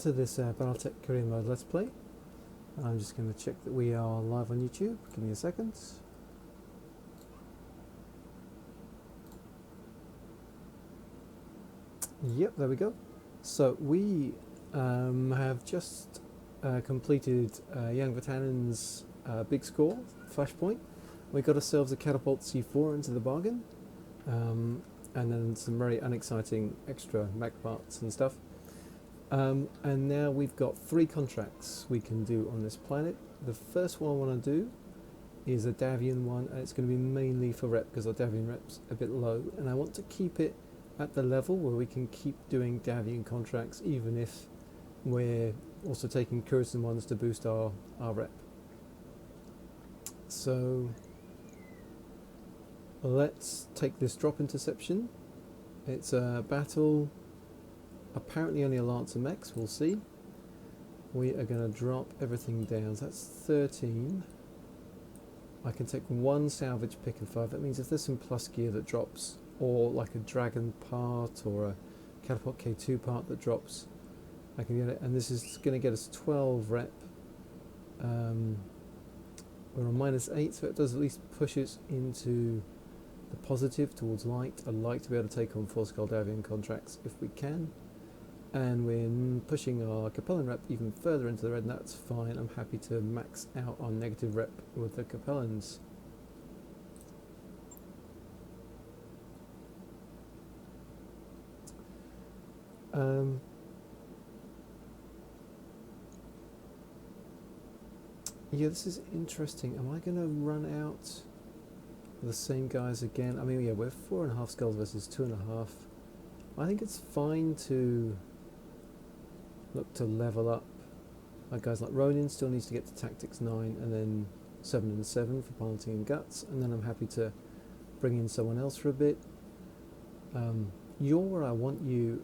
to this Battletech career mode let's play. I'm just going to check that we are live on YouTube. Give me a second. Yep, there we go. So we have just completed Young Vatanen's big score, flashpoint. We got ourselves a catapult C4 into the bargain, and then some very unexciting extra mech parts and stuff. And now we've got 3 contracts we can do on this planet. The first one I want to do is a Davian one, and it's going to be mainly for rep because our Davian rep's a bit low, and I want to keep it at the level where we can keep doing Davian contracts even if we're also taking Curson ones to boost our rep. So let's take this drop interception. It's a battle, apparently only a Lancer mechs, we'll see. We are going to drop everything down, so that's 13. I can take 1 salvage pick and 5, that means if there's some plus gear that drops, or like a dragon part or a catapult K2 part that drops, I can get it, and this is going to get us 12 rep. We're on -8, so it does at least push us into the positive towards light. I'd like to be able to take on 4 Skaldavian contracts if we can, and we're pushing our Capellan rep even further into the red, and that's fine. I'm happy to max out our negative rep with the Capellans. Yeah, this is interesting. Am I going to run out the same guys again? I mean, yeah, we're 4.5 skulls versus 2.5. I think it's fine to look to level up. Like guys like Ronin still needs to get to Tactics 9 and then 7 and 7 for piloting and guts, and then I'm happy to bring in someone else for a bit. You're where I want you,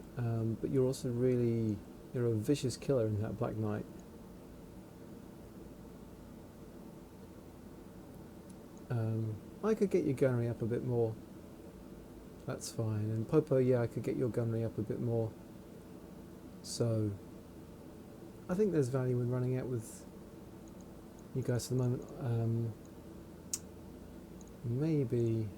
but you're also you're a vicious killer in that Black Knight. I could get your gunnery up a bit more. That's fine. And Popo, yeah, I could get your gunnery up a bit more. So I think there's value in running out with you guys for the moment. Maybe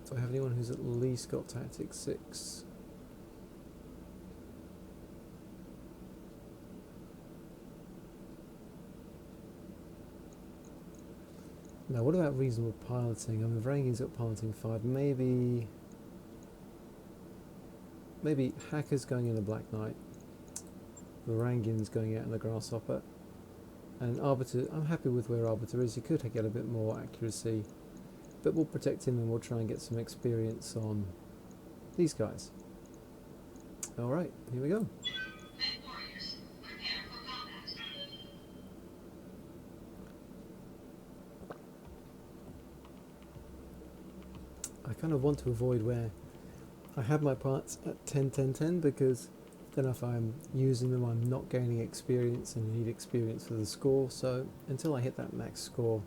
do I have anyone who's at least got Tactics 6? Now, what about reasonable piloting? I mean, Varangian's got piloting 5. Maybe Hacker's going in the Black Knight. Varangian's going out in the Grasshopper. And Arbiter, I'm happy with where Arbiter is. He could get a bit more accuracy, but we'll protect him and we'll try and get some experience on these guys. Alright, here we go. I kind of want to avoid where I have my parts at 10, 10, 10, because then if I'm using them I'm not gaining experience and need experience for the score. So until I hit that max score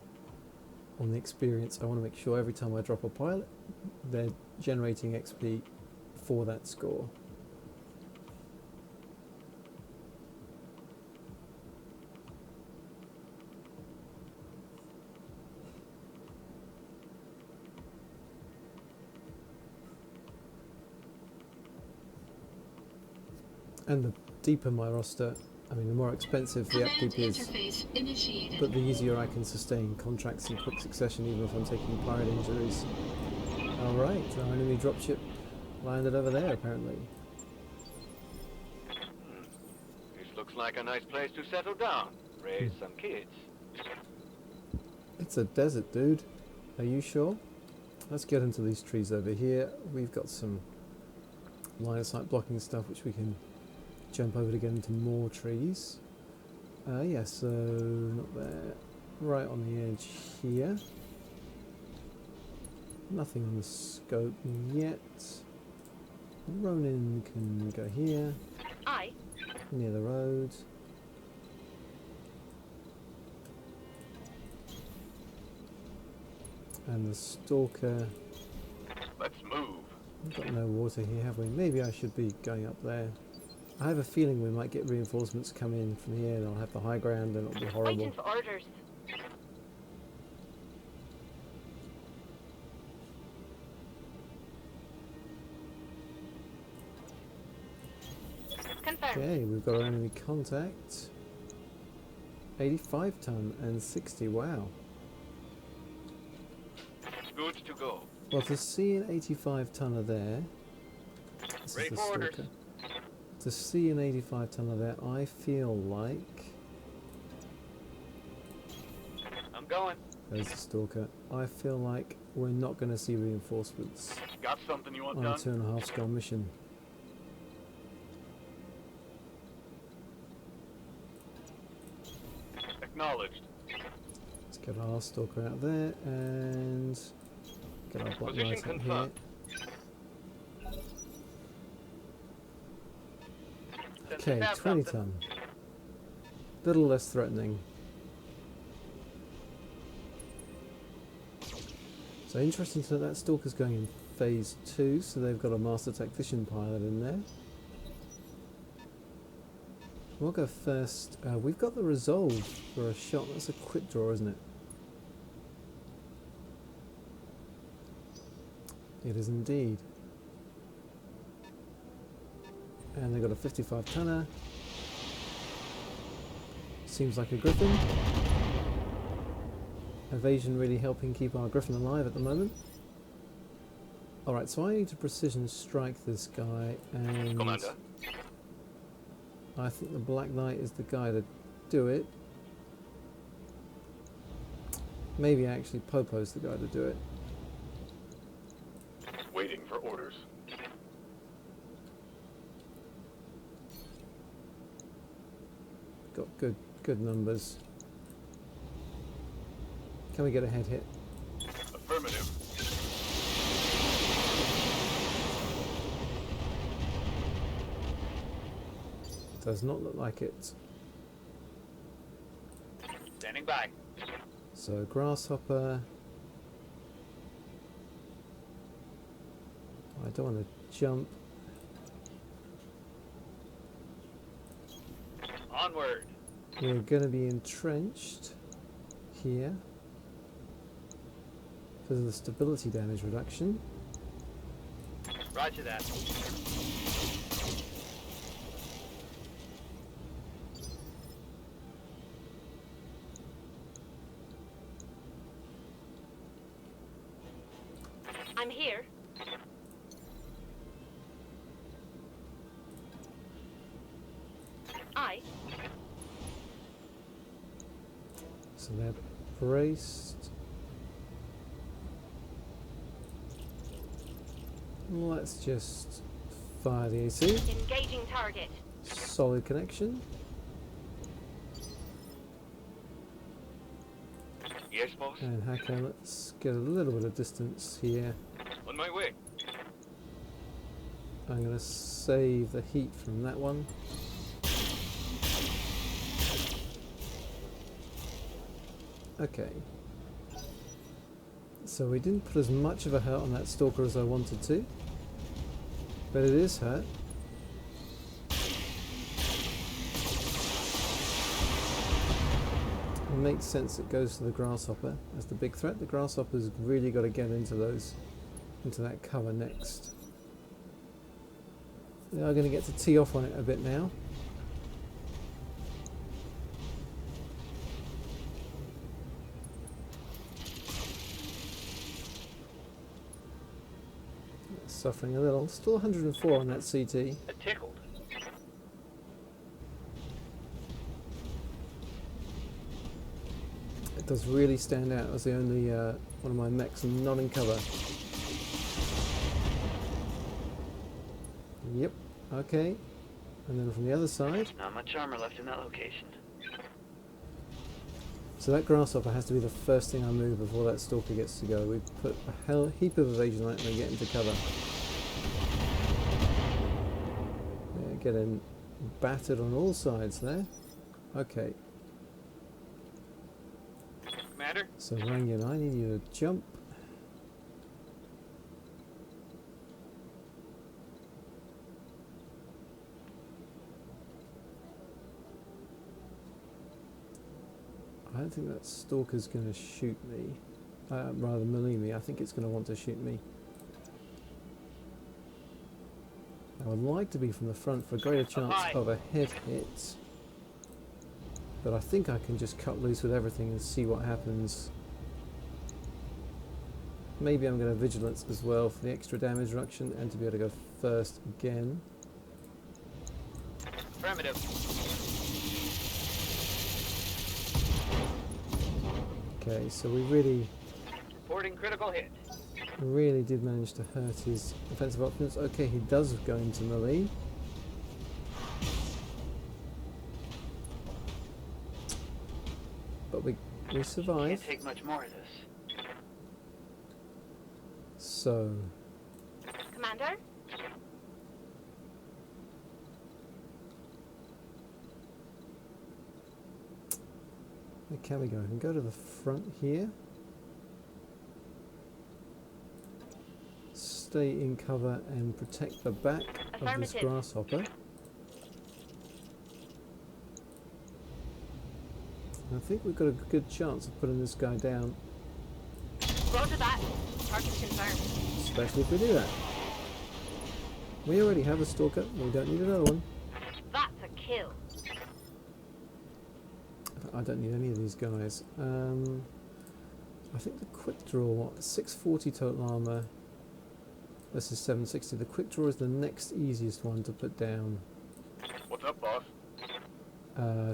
on the experience, I want to make sure every time I drop a pilot they're generating XP for that score. And the deeper my roster, I mean the more expensive the upkeep is, but the easier I can sustain contracts in quick succession even if I'm taking pirate injuries. Alright, our enemy dropship landed over there apparently. This looks like a nice place to settle down, raise some kids. It's a desert, dude. Are you sure? Let's get into these trees over here. We've got some line of sight blocking stuff which we can jump over to get into more trees. Yeah, so not there. Right on the edge here. Nothing on the scope yet. Ronin can go here. Aye. Near the road. And the Stalker. Let's move. We've got no water here, have we? Maybe I should be going up there. I have a feeling we might get reinforcements come in from here. They'll have the high ground and it'll be horrible. Waiting for orders. Confirmed. Okay, we've got our enemy contact. 85 ton and 60, wow. Good to go. Well, to see an 85 tonner there, this Ready is the for orders. Stalker. To see an 85 tonner there, I feel like, I'm going. there's the Stalker, I feel like we're not going to see reinforcements Got something you want on a done? 2.5 star mission. Acknowledged. Let's get our Stalker out there and get our Black Position Knight out here. confirmed. Send Okay, staff 20 something. ton. Little less threatening. So interesting to know that Stalker's going in phase 2, so they've got a master tactician pilot in there. We'll go first. We've got the resolve for a shot. That's a quick draw, isn't it? It is indeed. And they've got a 55 tonner. Seems like a Griffin. Evasion really helping keep our Griffin alive at the moment. Alright, so I need to precision strike this guy, and Commander. I think the Black Knight is the guy to do it. Maybe actually Popo's the guy to do it. Waiting for orders. Got good numbers. Can we get a head hit? Affirmative. Does not look like it. Standing by. So Grasshopper. I don't want to jump. Onward. We're going to be entrenched here because of the stability damage reduction. Roger that. I'm here. I. So they're braced. Let's just fire the AC. Engaging target. Solid connection. Yes, boss. And Hacker, let's get a little bit of distance here. On my way. I'm going to save the heat from that one. Okay. So we didn't put as much of a hurt on that Stalker as I wanted to, but it is hurt. It makes sense it goes to the Grasshopper as the big threat. The Grasshopper's really got to get into that cover next. We are going to get to tee off on it a bit now. Suffering a little. Still 104 on that CT. Tickled. It does really stand out as the only one of my mechs not in cover. Yep, okay. And then from the other side. Not much armor left in that location. So that Grasshopper has to be the first thing I move before that Stalker gets to go. We put a heap of evasion on it and then get into cover. Yeah, getting battered on all sides there. Okay, Commander. so Rangian, I need you to jump. don't think that stalker's going to shoot me. Rather than melee me, I think it's going to want to shoot me. I would like to be from the front for a greater chance of a head hit. But I think I can just cut loose with everything and see what happens. Maybe I'm going to vigilance as well for the extra damage reduction and to be able to go first again. Affirmative. Okay, so we really Reporting critical hit. did manage to hurt his defensive options. Okay, he does go into melee. But we survive. Can't take much more of this. So, Commander? where can we go? We can go to the front here. Stay in cover and protect the back of this Affirmative. grasshopper. I think we've got a good chance of putting this guy down, Roger that. Target confirmed. especially if we do that. We already have a stalker, we don't need another one. That's a kill. I don't need any of these guys. I think the quick draw, 640 total armor versus 760. The quick draw is the next easiest one to put down. What's up, boss?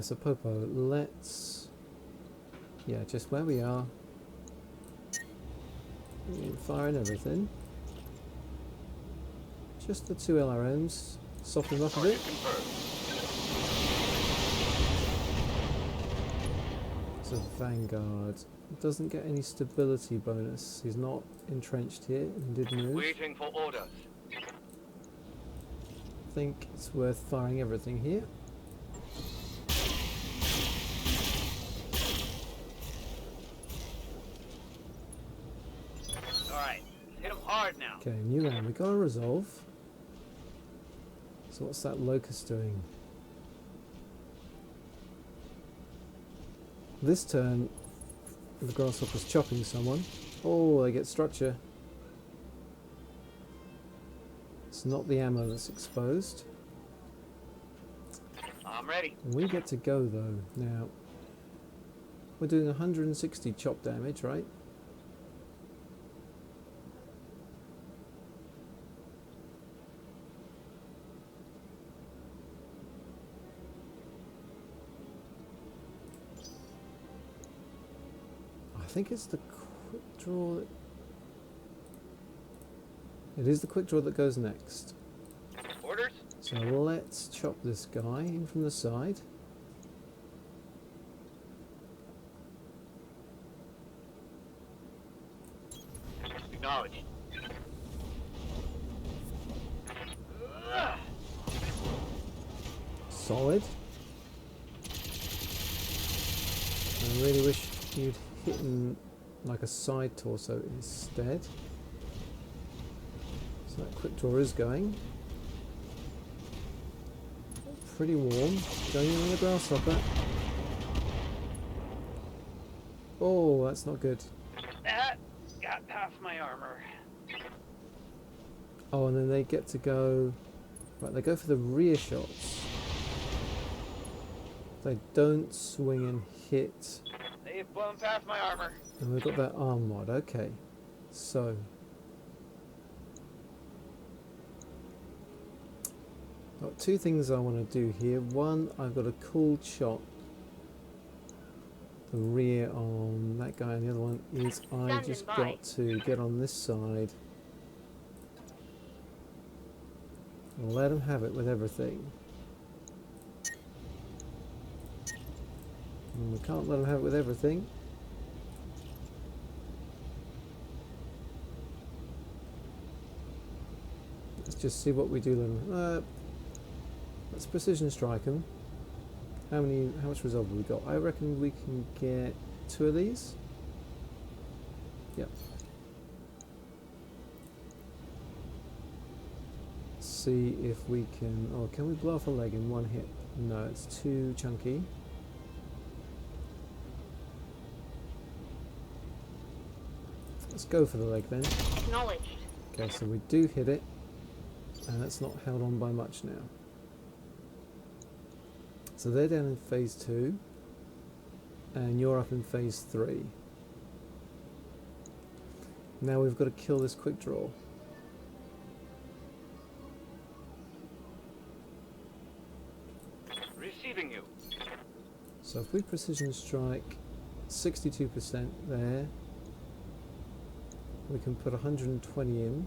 So Popo, let's, yeah, just where we are. Firing everything. Just the 2 LRMs. Soften them up a bit. Target confirmed. So Vanguard doesn't get any stability bonus. He's not entrenched here. He did move. Waiting for orders. I think it's worth firing everything here. Alright, hit him hard now. Okay, new round. We got a resolve. So what's that locust doing? This turn, the grasshopper's chopping someone. Oh, they get structure. It's not the ammo that's exposed. I'm ready. We get to go though. Now, we're doing 160 chop damage, right? I think it's the quick draw that... It is the quick draw that goes next. Orders? So let's chop this guy in from the side. Acknowledged. Solid. I really wish you'd hit him like a side torso instead. So that quick draw is going. Pretty warm. Going in on the grasshopper. Oh, that's not good. That got past my armor. Oh, and then they get to go... Right, they go for the rear shots. They don't swing and hit. They've blown past my armor. And we've got that arm mod. Okay. So... got two things I want to do here. One, I've got a cool shot. The rear on that guy, and the other one is I Standing just by. got to get on this side. And let him have it with everything. And we can't let him have it with everything. Let's just see what we do then. Let's precision strike him. How much resolve have we got? I reckon we can get 2 of these. Yep. See if we can... Oh, can we blow off a leg in one hit? No, it's too chunky. go for the leg then. Acknowledged. Okay, so we do hit it, and that's not held on by much now. So they're down in phase 2, and you're up in phase 3. Now we've got to kill this quick draw. Receiving you. So if we precision strike 62% there, we can put 120 in,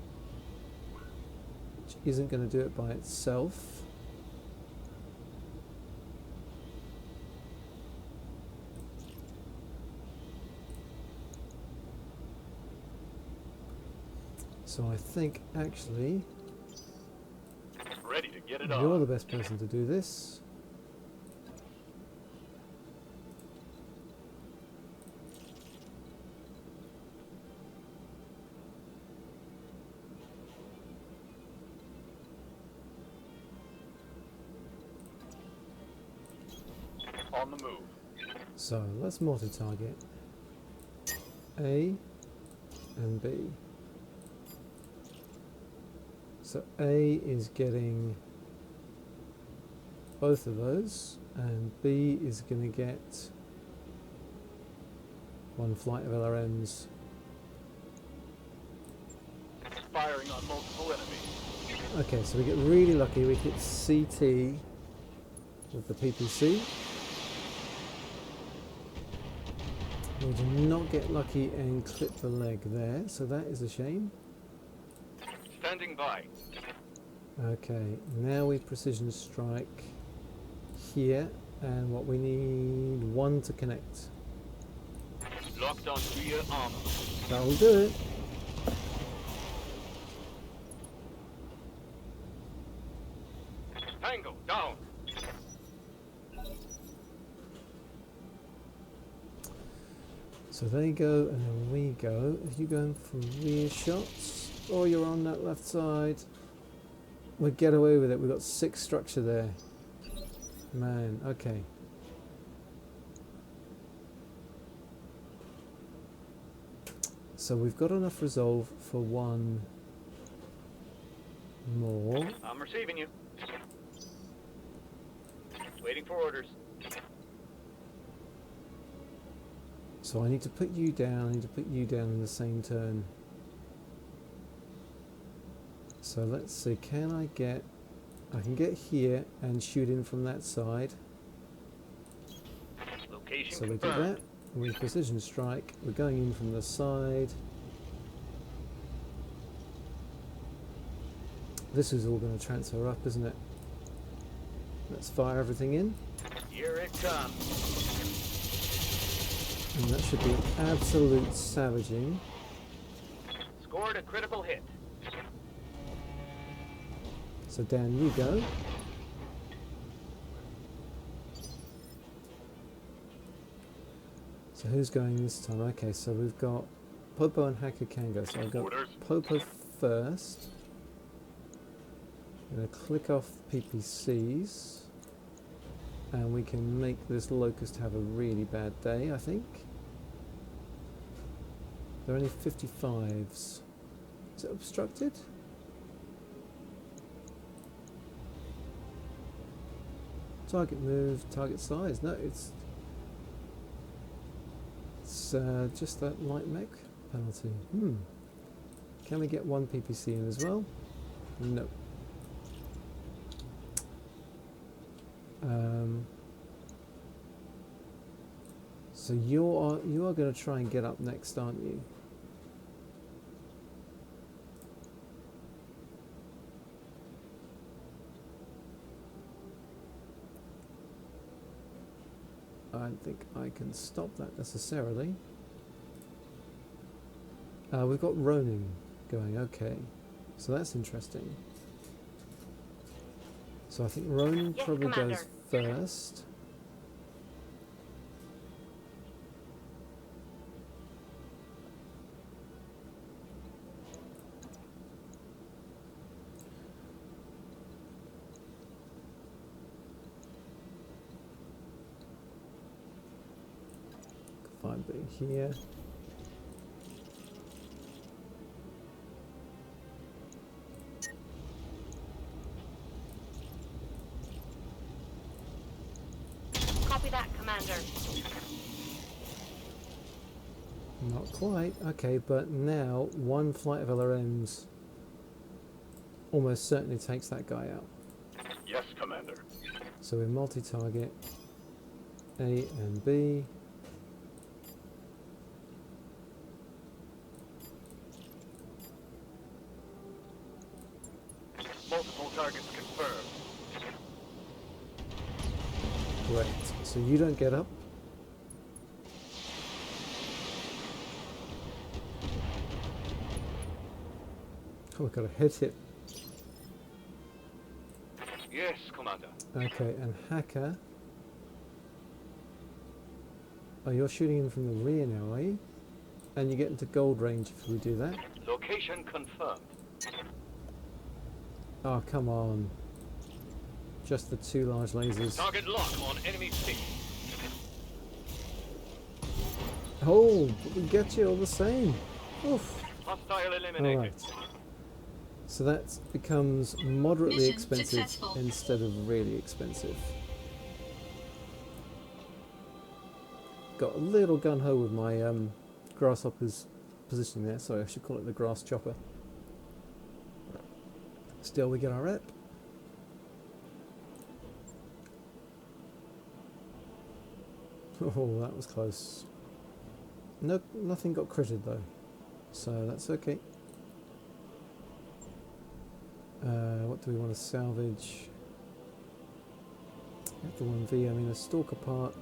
which isn't going to do it by itself. So I think actually Ready to get it you're on. the best person to do this. On the move. So let's multi-target A and B. So A is getting both of those, and B is going to get one flight of LRMs. Firing on multiple enemies. Okay, so we get really lucky. We hit CT with the PPC. We do not get lucky and clip the leg there, so that is a shame. Standing by. Okay, now we precision strike here, and what we need one to connect. Locked on rear armor. That'll do it. Tango down. So they go, and then we go. If you're going for rear shots, or you're on that left side, we'll get away with it. We've got 6 structure there. Man, okay. So we've got enough resolve for one more. I'm receiving you. Waiting for orders. So I need to put you down, I need to put you down in the same turn. So let's see, can I can get here and shoot in from that side. Location So we do confirmed. that, we precision strike, we're going in from the side. This is all going to transfer up, isn't it? Let's fire everything in, Here it comes. and that should be absolute savaging. Scored a critical hit. So down you go. So who's going this time? Okay, so we've got Popo and Hacker can go. So I've got Orders. Popo first. I'm going to click off PPCs. And we can make this Locust have a really bad day, I think. There are only 55s. Is it obstructed? Target move, target size. No, it's just that light mech penalty. Can we get one PPC in as well? No. So you are going to try and get up next, aren't you? I don't think I can stop that necessarily. We've got Ronin going, okay. So that's interesting. So I think Ronin Yes, probably Commander. goes first. Find it here. Copy that, Commander. Not quite. Okay, but now one flight of LRMs almost certainly takes that guy out. Yes, Commander. So we multi-target A and B. Multiple targets confirmed. Great. So you don't get up. Oh, we've got a hit it. Yes, Commander. Okay, and Hacker. Oh, you're shooting him from the rear now, are you? And you get into gold range if we do that. Location confirmed. Oh, come on. Just the two large lasers. Target lock on enemy C. Oh, but we get you all the same. Oof. Hostile eliminated. Alright. So that becomes moderately Mission expensive successful. instead of really expensive. Got a little gun-ho with my grasshopper's positioning there. Sorry, I should call it the grass chopper. Still, we get our rep. Oh, that was close. No, nothing got critted though, so that's okay. What do we want to salvage? The 1V, I mean a stalker part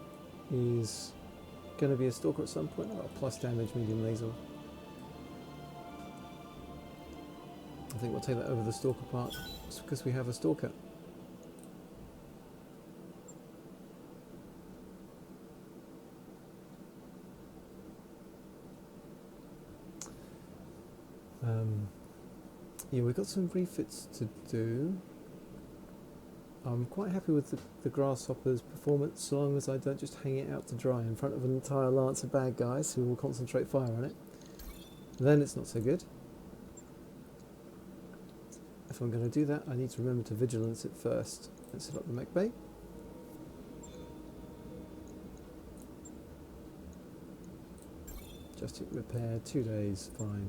is going to be a stalker at some point. Oh, plus damage, medium laser. I think we'll take that over the stalker part, just because we have a stalker. Yeah, we've got some refits to do. I'm quite happy with the grasshopper's performance, so long as I don't just hang it out to dry in front of an entire lance of bad guys who will concentrate fire on it. Then it's not so good. If I'm going to do that, I need to remember to vigilance it first. Let's set up the mech bay. Just hit repair, 2 days, fine.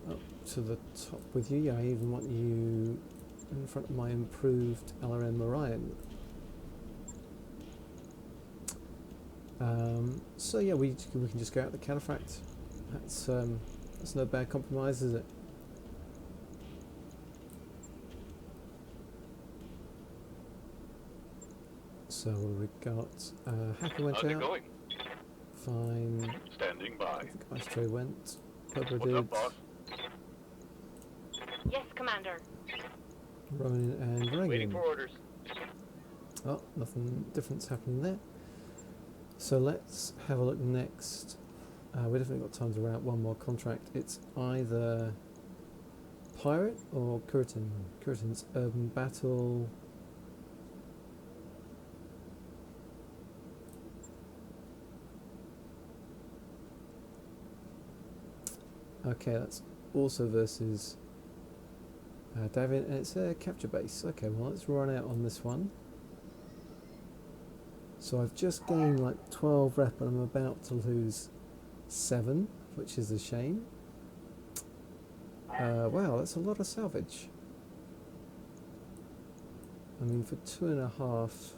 Up to the top with you. Yeah, I even want you in front of my improved LRM Orion. So yeah, we can just go out the cataphract. That's no bad compromise, is it? So we got Hacker went How's it out. going? Fine. Standing by. The Ice Tray went. Cobra What's did. up, boss? Yes, Commander. Ronin and Waiting Reagan. for orders. Oh, nothing different's happening there. So let's have a look next. We definitely got time to route one more contract. It's either Pirate or Curtin. Curtin's Urban Battle. Okay, that's also versus David, and it's a capture base. Okay, well let's run out on this one. So I've just gained like 12 rep and I'm about to lose 7, which is a shame. Wow, that's a lot of salvage. I mean, for 2.5.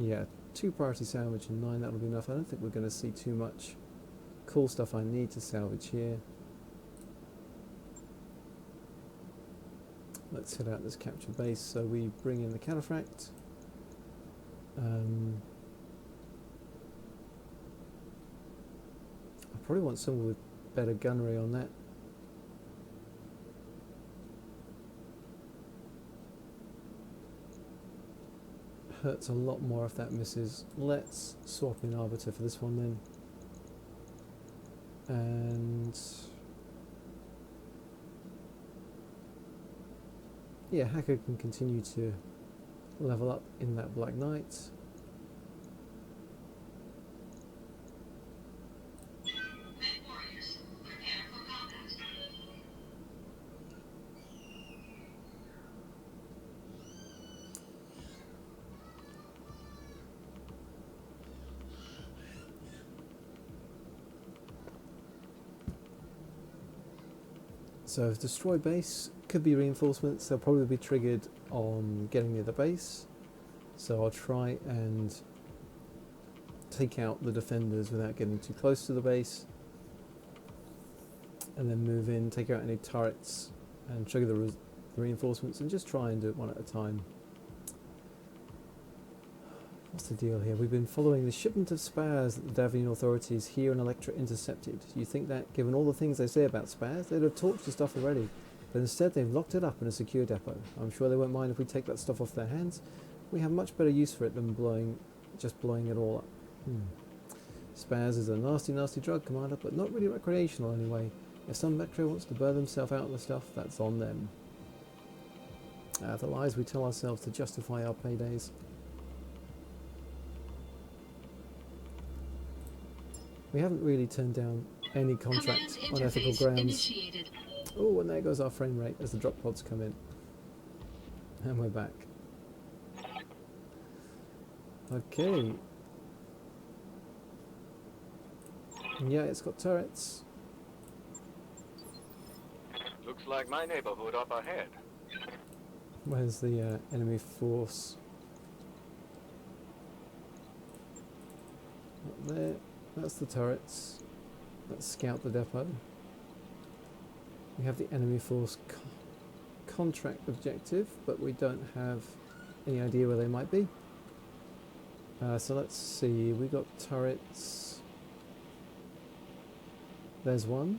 Yeah, 2 priority salvage and 9, that'll be enough. I don't think we're going to see too much cool stuff I need to salvage here. Let's head out this capture base. So we bring in the cataphract. I probably want someone with better gunnery on that. Hurts a lot more if that misses. Let's swap in Arbiter for this one then. And yeah, Hacker can continue to level up in that Black Knight. So destroy base could be reinforcements. They'll probably be triggered on getting near the base. So I'll try and take out the defenders without getting too close to the base, and then move in, take out any turrets and trigger the reinforcements, and just try and do it one at a time. What's the deal here? We've been following the shipment of spares that the Davian authorities here in Electra intercepted. You think that, given all the things they say about spares, they'd have torched the stuff already, but instead they've locked it up in a secure depot. I'm sure they won't mind if we take that stuff off their hands. We have much better use for it than just blowing it all up. Spares is a nasty, nasty drug, Commander, but not really recreational anyway. If some Metro wants to burn themselves out of the stuff, that's on them. The lies we tell ourselves to justify our paydays. We haven't really turned down any contract on ethical grounds. Oh, and there goes our frame rate as the drop pods come in. And we're back. Okay. Yeah, it's got turrets. Looks like my neighborhood up ahead. Where's the enemy force? Up there. That's the turrets. Let's scout the depot. We have the enemy force contract objective, but we don't have any idea where they might be. So let's see. We got turrets. There's 1,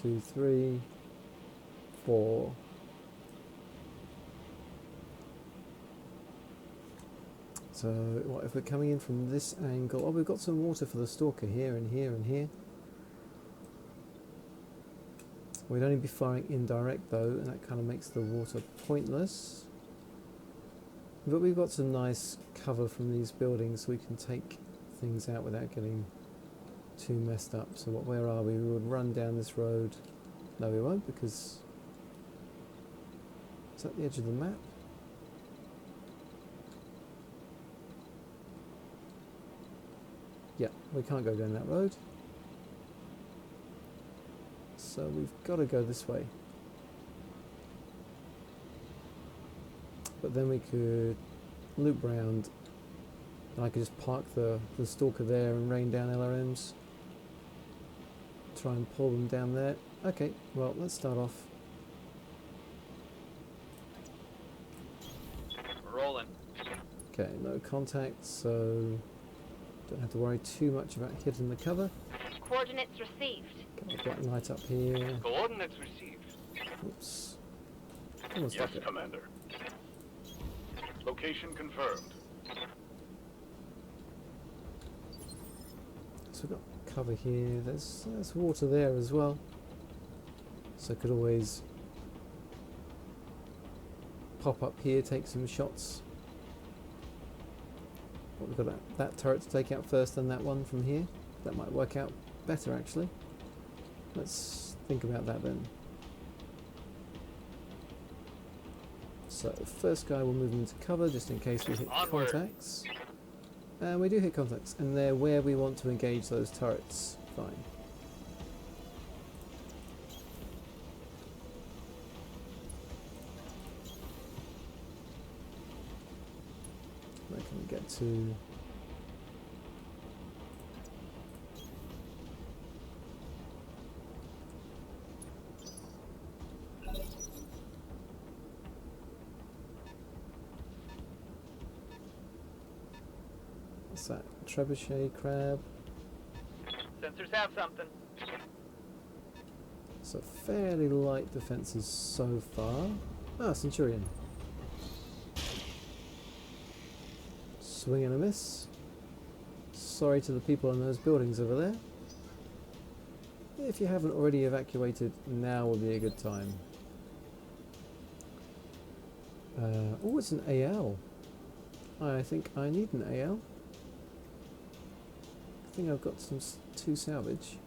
2, 3, 4. So what if we're coming in from this angle? Oh, we've got some water for the stalker here and here and here. We'd only be firing indirect though, and that kind of makes the water pointless. But we've got some nice cover from these buildings, so we can take things out without getting too messed up. So where are we? We would run down this road. No, we won't, because is that the edge of the map? Yeah, we can't go down that road. So we've got to go this way. But then we could loop round, and I could just park the stalker there and rain down LRMs. Try and pull them down there. Okay, well, let's start off. Rolling. Okay, no contact, so don't have to worry too much about hitting the cover. Coordinates received. Got a black light up here. Coordinates received. Oops. Come on, Yes, stalker. Commander. Location confirmed. So we've got cover here. There's water there as well. So I could always pop up here, take some shots. But we've got that turret to take out first, then that one from here. That might work out better actually. Let's think about that then. So first guy will move into cover just in case we hit Onward. contacts. And we do hit contacts, and they're where we want to engage those turrets. Fine. Where can we get to? What's that? Trebuchet crab. Sensors have something. So fairly light defences so far. Ah, Centurion. Swing and a miss. Sorry to the people in those buildings over there. If you haven't already evacuated, now would be a good time. Oh, it's an AL. I think I need an AL. I think I've got some 2 salvage.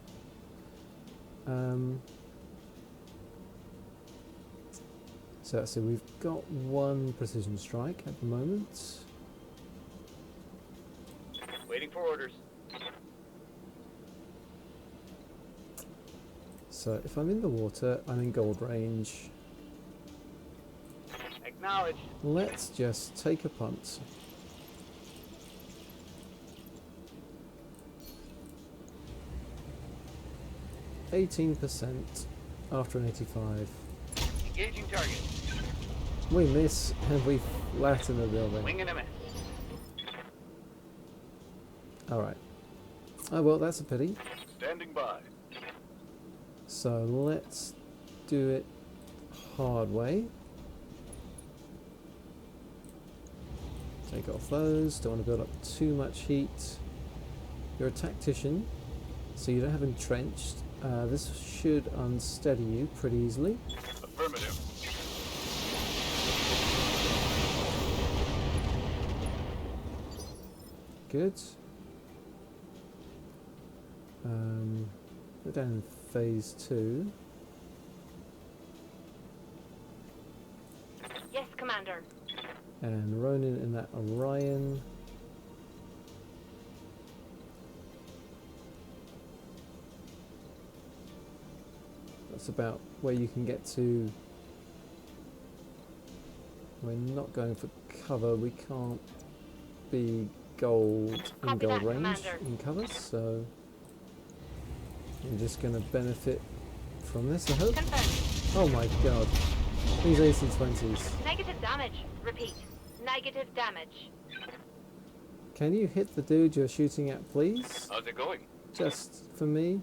So we've got 1 precision strike at the moment. so if I'm in the water, I'm in gold range. Acknowledged. Let's just take a punt. %, after an 85. Engaging target. We miss and we flatten the building. Wing and a miss. Alright. Oh well, that's a pity. Standing by. So let's do it hard way. Take off those, don't want to build up too much heat. You're a tactician, so you don't have entrenched. This should unsteady you pretty easily. Affirmative. Good. We're down in phase 2. Yes, Commander. And Ronin in that Orion. That's about where you can get to. We're not going for cover. We can't be gold in Copy gold that, range Commander. in cover, so I'm just going to benefit from this, I hope. Confirmed. Oh my god. These AC-20s. Negative damage. Repeat. Negative damage. Can you hit the dude you're shooting at, please? How's it going? Just for me.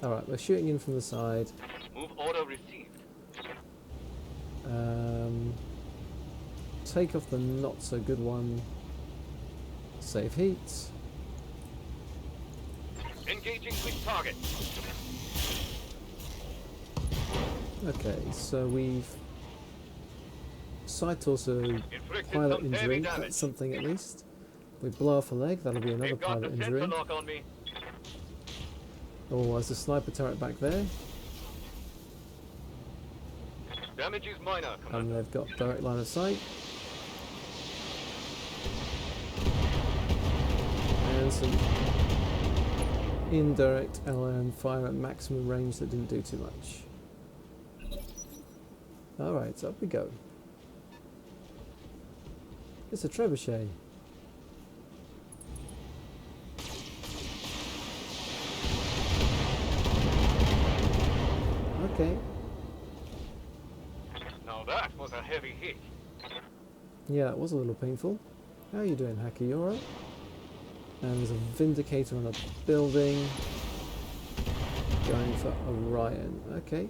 Alright, we're shooting in from the side. Move order received. Take off the not so good one. Save heat. Engaging weak target. Okay, so we've side torso Inflicted pilot some heavy injury. damage. That's something at least. We blow off a leg. That'll be another They've got the pilot sensor injury. lock on me. Oh, there's a sniper turret back there, Damage is minor, and Commander. they've got direct line of sight. And some indirect LM fire at maximum range that didn't do too much. Alright, so up we go. It's a trebuchet. Okay, Now that was a heavy hit. yeah, that was a little painful. How are you doing, Hacker? You alright? And there's a Vindicator on a building. Going for Orion. Okay.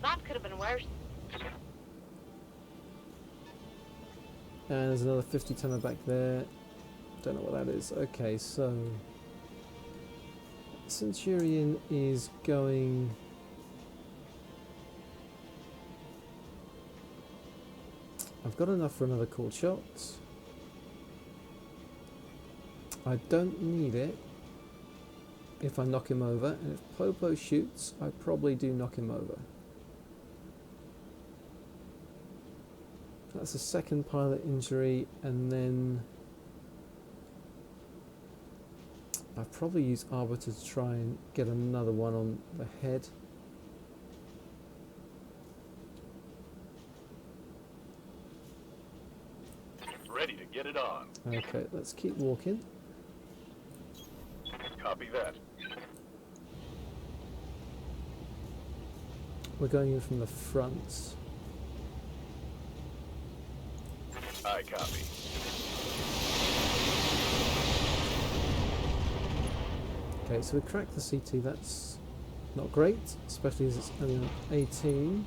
That could have been worse. And there's another 50 tonner back there. Don't know what that is. Okay, so Centurion is going. I've got enough for another cool shot. I don't need it if I knock him over, and if Popo shoots, I probably do knock him over. That's a second pilot injury, and then I probably use Arbiter to try and get another one on the head. Ready to get it on. Okay, let's keep walking. Copy that. We're going in from the front. I copy. Okay, so we cracked the CT, that's not great, especially as it's only on 18.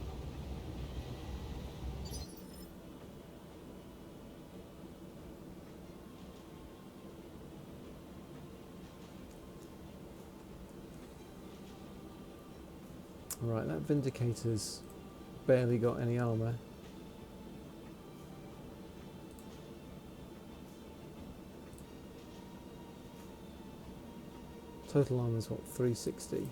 Right, that Vindicator's barely got any armour. Total armour's what, 360?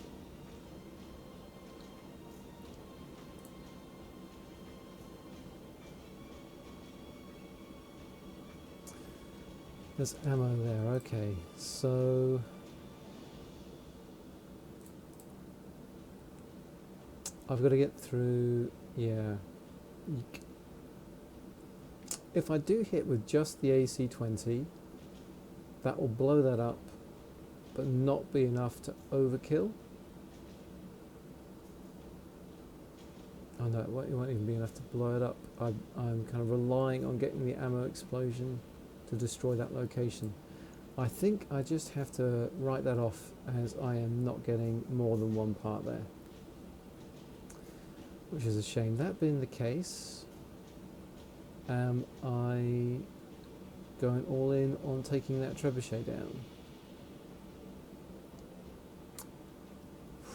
There's ammo there, okay, so I've got to get through. Yeah. If I do hit with just the AC-20, that will blow that up, but not be enough to overkill. Oh no, it won't even be enough to blow it up. I'm kind of relying on getting the ammo explosion to destroy that location. I think I just have to write that off, as I am not getting more than one part there. Which is a shame. That being the case, am I going all in on taking that trebuchet down?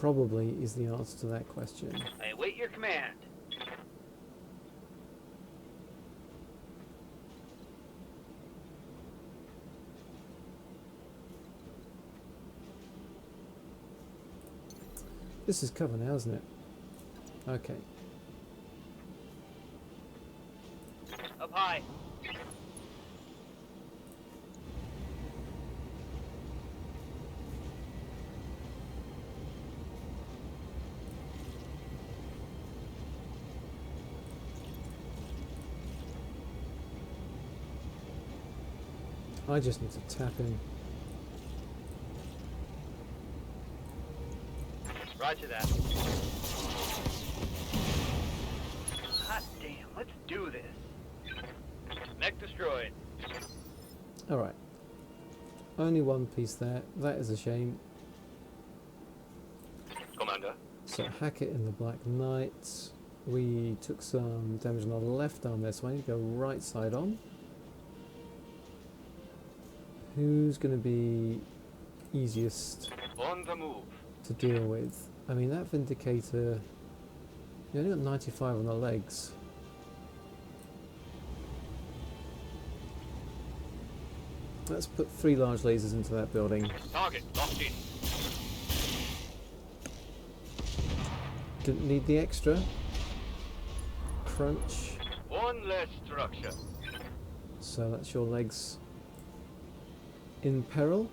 Probably is the answer to that question. I await your command. This is cover now, isn't it? Okay. Up high. I just need to tap in. Roger that. Hot damn, let's do this. Mech destroyed. Alright. Only one piece there. That is a shame. Commander. So Hackett in the Black Knight. We took some damage on our left arm there, so I need to go right side on. Who's going to be easiest On the move. to deal with? I mean, that Vindicator, you only got 95 on the legs. Let's put 3 large lasers into that building. Target locked in. Didn't need the extra. Crunch. One less structure. So that's your legs in peril.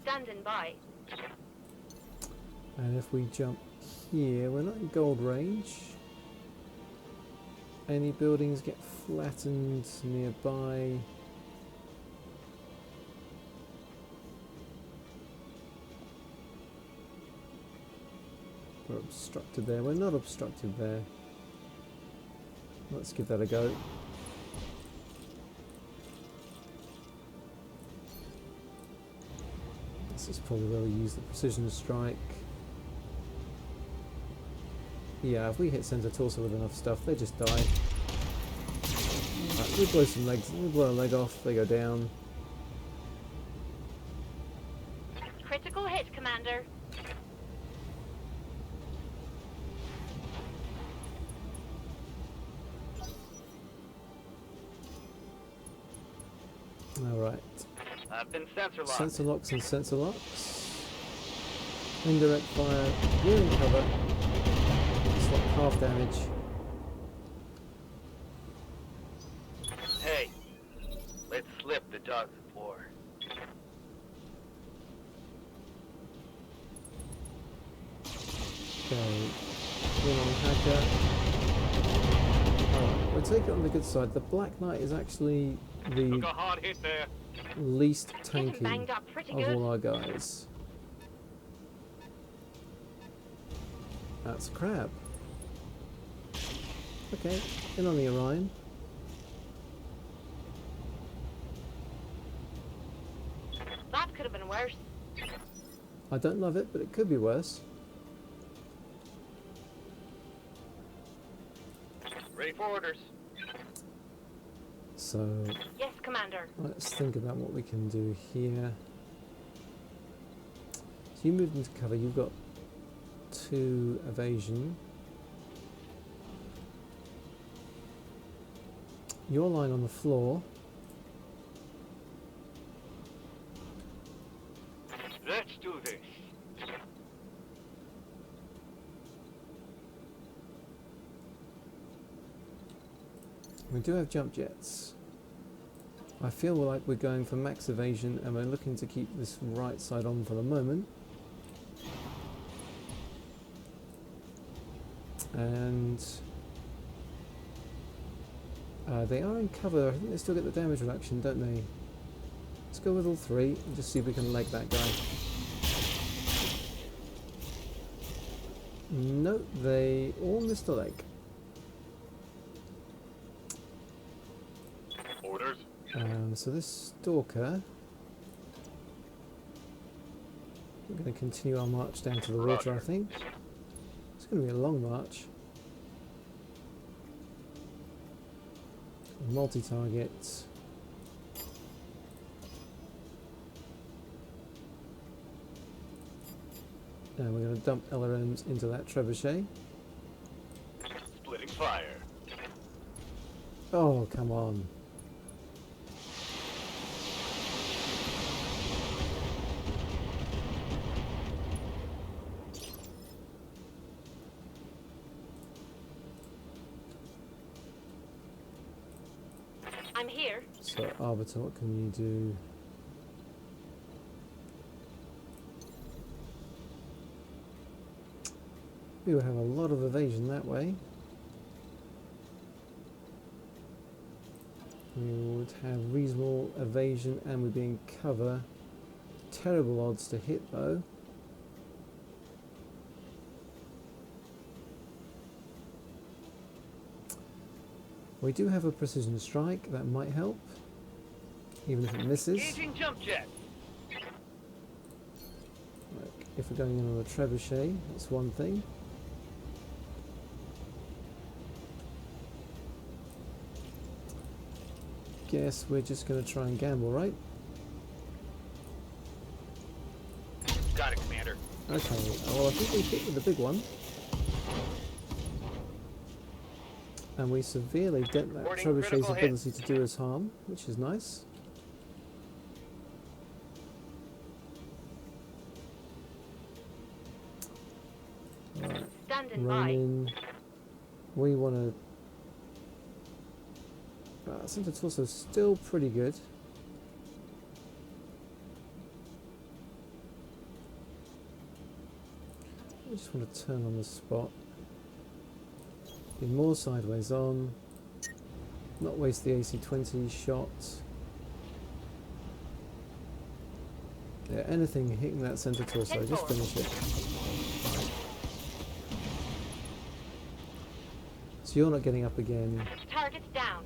Standing by. And if we jump here, we're not in gold range. Any buildings get flattened nearby? We're obstructed there. We're not obstructed there. Let's give that a go. This is probably where we use the precision strike. Yeah, if we hit center torso with enough stuff, they just die. Right, we blow some legs, we blow a leg off, they go down. Critical hit, Commander. Alright. I've been sensor locked. Sensor locks and sensor locks. Indirect fire, we're in cover. It's like half damage. Hey, let's slip the dogs of war. Okay. Win on Hacker. Alright, we'll take it on the good side. The Black Knight is actually the Took a hard hit there. least Getting tanky banged up pretty of good. all our guys. That's a crab. Okay, in on the Orion. That could have been worse. I don't love it, but it could be worse. Ready for orders. So Yes, Commander. let's think about what we can do here. So you moved into cover, you've got 2 evasion. Your line on the floor. Let's do this. We do have jump jets. I feel like we're going for max evasion and we're looking to keep this right side on for the moment. And they are in cover. I think they still get the damage reduction, don't they? Let's go with all three and just see if we can leg that guy. No, they all missed a leg. Orders. So this stalker, we're going to continue our march down to the water, I think. It's going to be a long march. Multi-target. And we're going to dump LRMs into that trebuchet. Splitting fire. Oh, come on. I'm here. So, Arbiter, what can you do? We will have a lot of evasion that way. We would have reasonable evasion and we'd be in cover. Terrible odds to hit though. We do have a precision strike, that might help, even if it misses. Engaging jump jet. Like, if we're going in on a trebuchet, that's one thing. Guess we're just going to try and gamble, right? Got it, Commander. Okay, well I think we hit with the big one. And we severely dent that Reporting trebuchet's critical hit. ability to do us harm, which is nice. Right, Standing run by. in. We want to... Center torso still pretty good. I just want to turn on the spot. Be more sideways on. Not waste the AC-20 shot. Yeah, anything hitting that center torso, just finish it. So you're not getting up again. Target's down.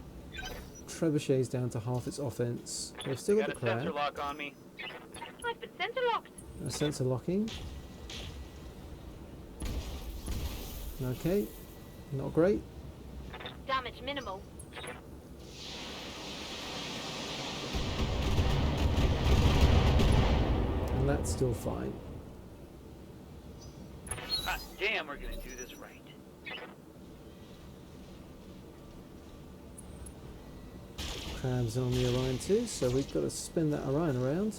Trebuchet's down to half its offense. We've still got Got the a sensor crab. lock on me. I've been center locked. Sensor locking. Okay, not great. Damage minimal. And that's still fine. Hot damn, we're gonna do this right. Crabs on the Orion too, so we've got to spin that Orion around.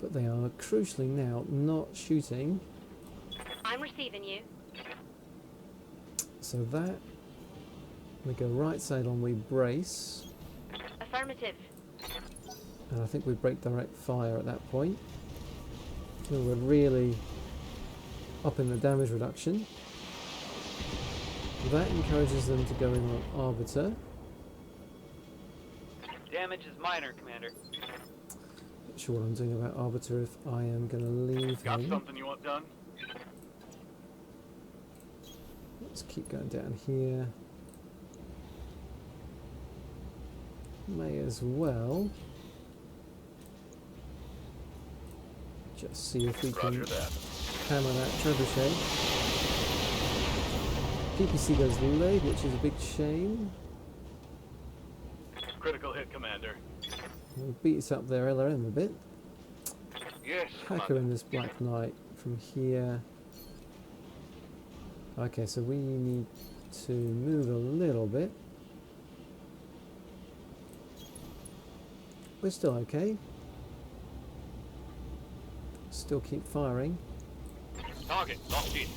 But they are crucially now not shooting, I'm receiving you. so that we go right side on, we brace, Affirmative. and I think we break direct fire at that point. So we're really up in the damage reduction. That encourages them to go in on Arbiter. Damage is minor, Commander. Not sure what I'm doing about Arbiter if I am going to leave Got him. something you want done? Let's keep going down here. May as well just see if we can Roger that. hammer that trebuchet. PPC goes leg, which is a big shame. Critical hit, Commander. We'll beat us up their LRM a bit. Yes, Hacker Commander. in this Black Knight from here. Okay, so we need to move a little bit. We're still okay. Still keep firing. Target locked in.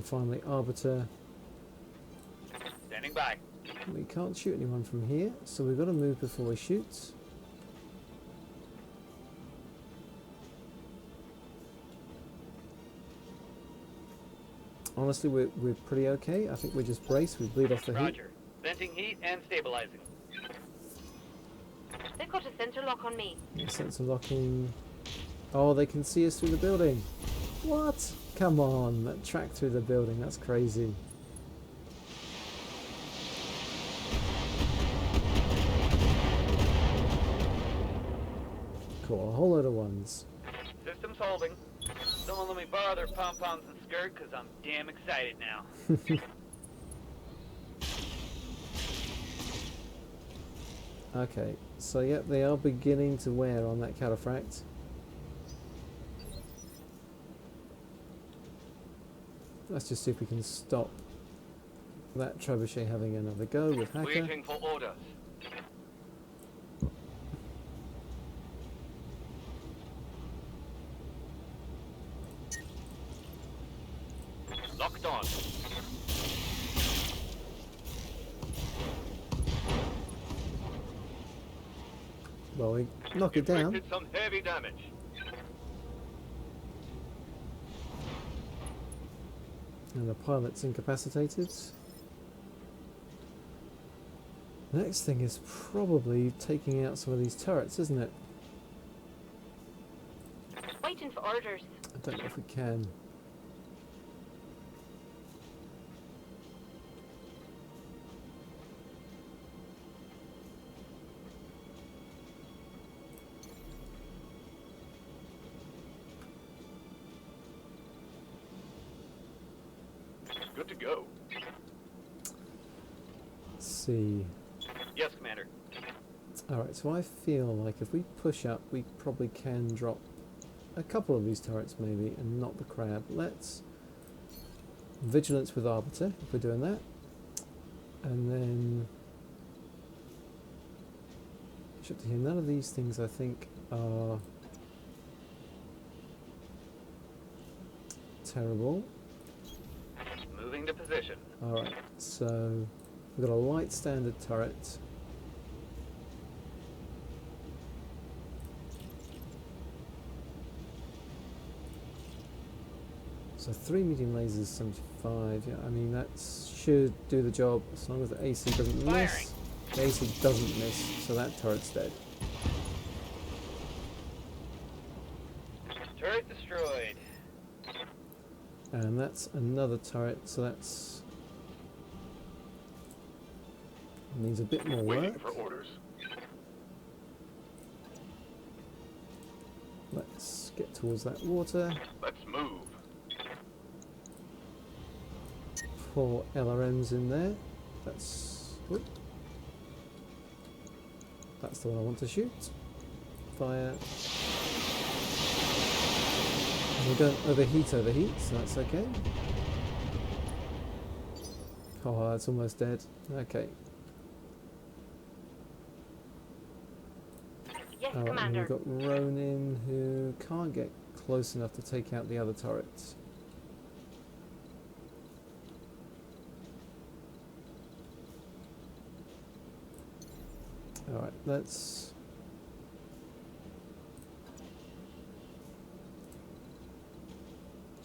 And finally, Arbiter. Standing by. We can't shoot anyone from here, so we've got to move before we shoot. Honestly, we're pretty okay. I think we're just braced. We bleed off the heat. Roger. Venting heat and stabilizing. They've got a center lock on me. Sensor locking. Oh, they can see us through the building. What? Come on, that track through the building. That's crazy. Cool, a whole load of ones. System's holding. Someone let me borrow their pom-poms and skirt, because I'm damn excited now. Okay, so yep, they are beginning to wear on that cataphract. Let's just see if we can stop that trebuchet having another go with Hacker. Waiting for orders. Locked on. Well, we knock it down. Inflicted some heavy damage. And the pilot's incapacitated. The next thing is probably taking out some of these turrets, isn't it? Waiting for orders. I don't know if we can. Good to go. Let's see. Yes, Commander. Alright, so I feel like if we push up, we probably can drop a couple of these turrets maybe, and not the crab. Let's vigilance with Arbiter, if we're doing that. And then ship to here. None of these things I think are terrible. Moving to position. Alright, so we've got a light standard turret. So 3 medium lasers, 75. Yeah, I mean that should do the job as long as the AC doesn't miss. The AC doesn't miss, so that turret's dead. Turret destroyed. And that's another turret, so that's needs a bit more Waiting work. for orders. Let's get towards that water. Let's move. 4 LRMs in there. That's whoop. That's the one I want to shoot. Fire. And we don't overheat, so that's okay. Oh, it's almost dead. Okay. Yes, Alright, and Commander. we've got Ronin who can't get close enough to take out the other turrets. Alright, let's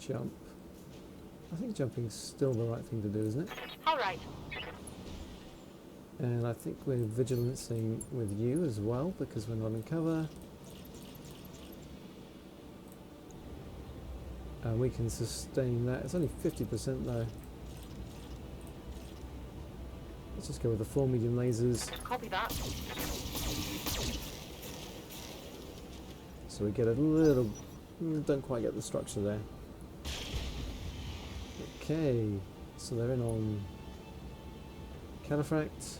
jump. I think jumping's still the right thing to do, isn't it? All right. And I think we're vigilancing with you as well because we're not in cover. And we can sustain that. It's only 50% though. Let's just go with the 4 medium lasers. Copy that. So we get a little... don't quite get the structure there. Okay, so they're in on Cataphract.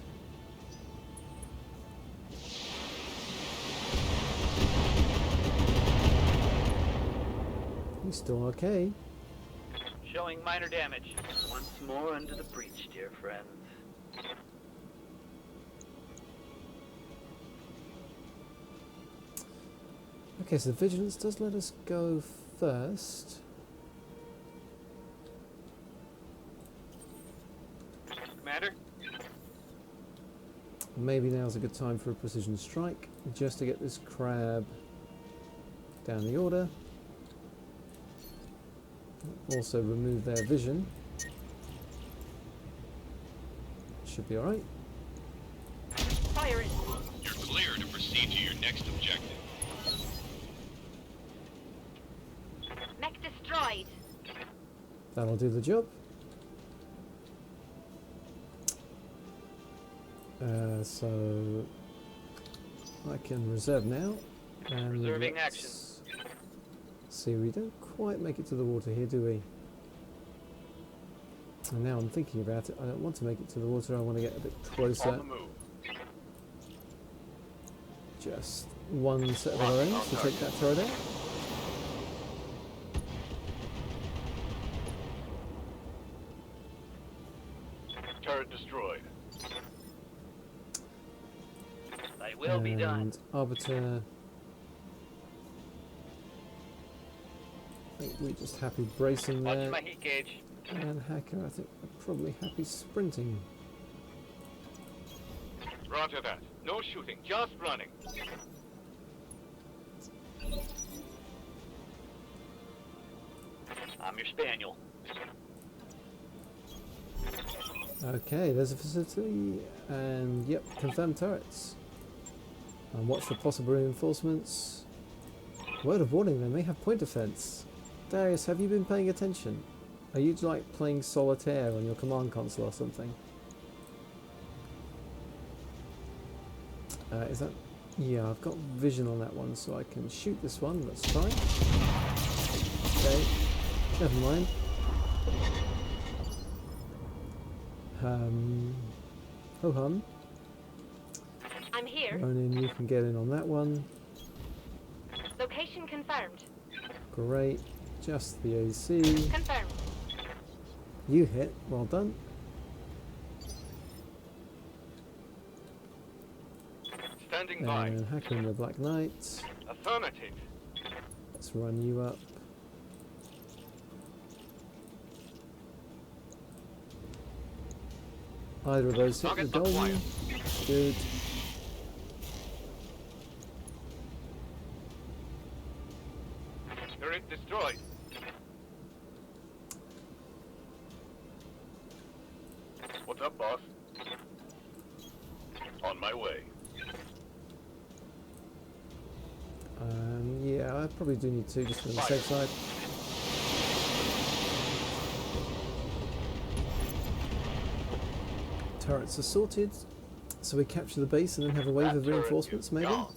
He's still okay. Showing minor damage. Once more under the breach, dear friends. Okay, so vigilance does let us go first. Maybe now's a good time for a precision strike, just to get this crab down the order. Also remove their vision. Should be alright. Fire it. You're clear to proceed to your next objective. Mech destroyed. That'll do the job. So I can reserve now. And Reserving action. let's see, we don't quite make it to the water here, do we? And now I'm thinking about it, I don't want to make it to the water, I want to get a bit closer. On the move. Just one set of our aims to take that turret out. Turret destroyed. They will be done. And Arbiter. I think we're just happy bracing Watch there. my heat gauge. And Hacker, I think we're probably happy sprinting. Roger that. No shooting, just running. I'm your spaniel. Okay, there's a facility, and yep, confirmed turrets. And watch for possible reinforcements. Word of warning, they may have point defense. Darius, have you been paying attention? Are you like playing solitaire on your command console or something? Is that... Yeah, I've got vision on that one, so I can shoot this one, that's fine. Okay, never mind. Ho-hum. I'm here. Ronin, you can get in on that one. Location confirmed. Great. Just the AC. Confirmed. You hit. Well done. Standing by. And Hacker and the Black Knight. Affirmative. Let's run you up. Either of those hit the Target golden. acquired. Good. Turret destroyed. What's up, boss? On my way. Yeah, I probably do need to, just for the Fire. safe side. Turrets are sorted, so we capture the base and then have a wave That of turret reinforcements, is maybe? gone.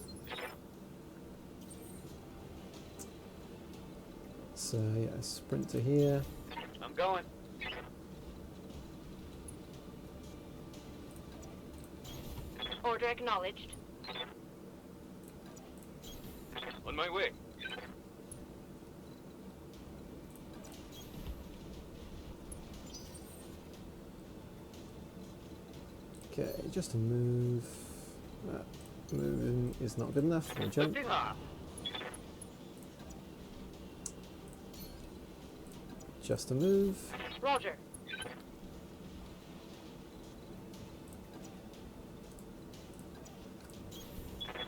So yeah, sprint to here. I'm going. Order acknowledged. On my way. Okay, just a move. Moving is not good enough. We'll jump. Lifting off. Just a move. Roger.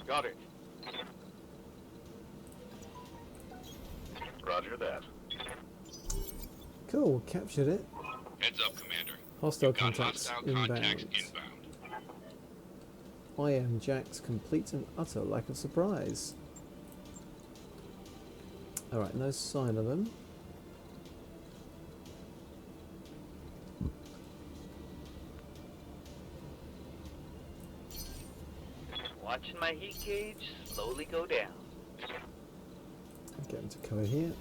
Got it. Roger that. Cool, captured it. Heads up, Commander. Hostile You've got contacts hostile contacts inbound. inbound. I am Jack's complete and utter lack of surprise. Alright, no sign of them. Watching my heat gauge slowly go down. Get into cover here.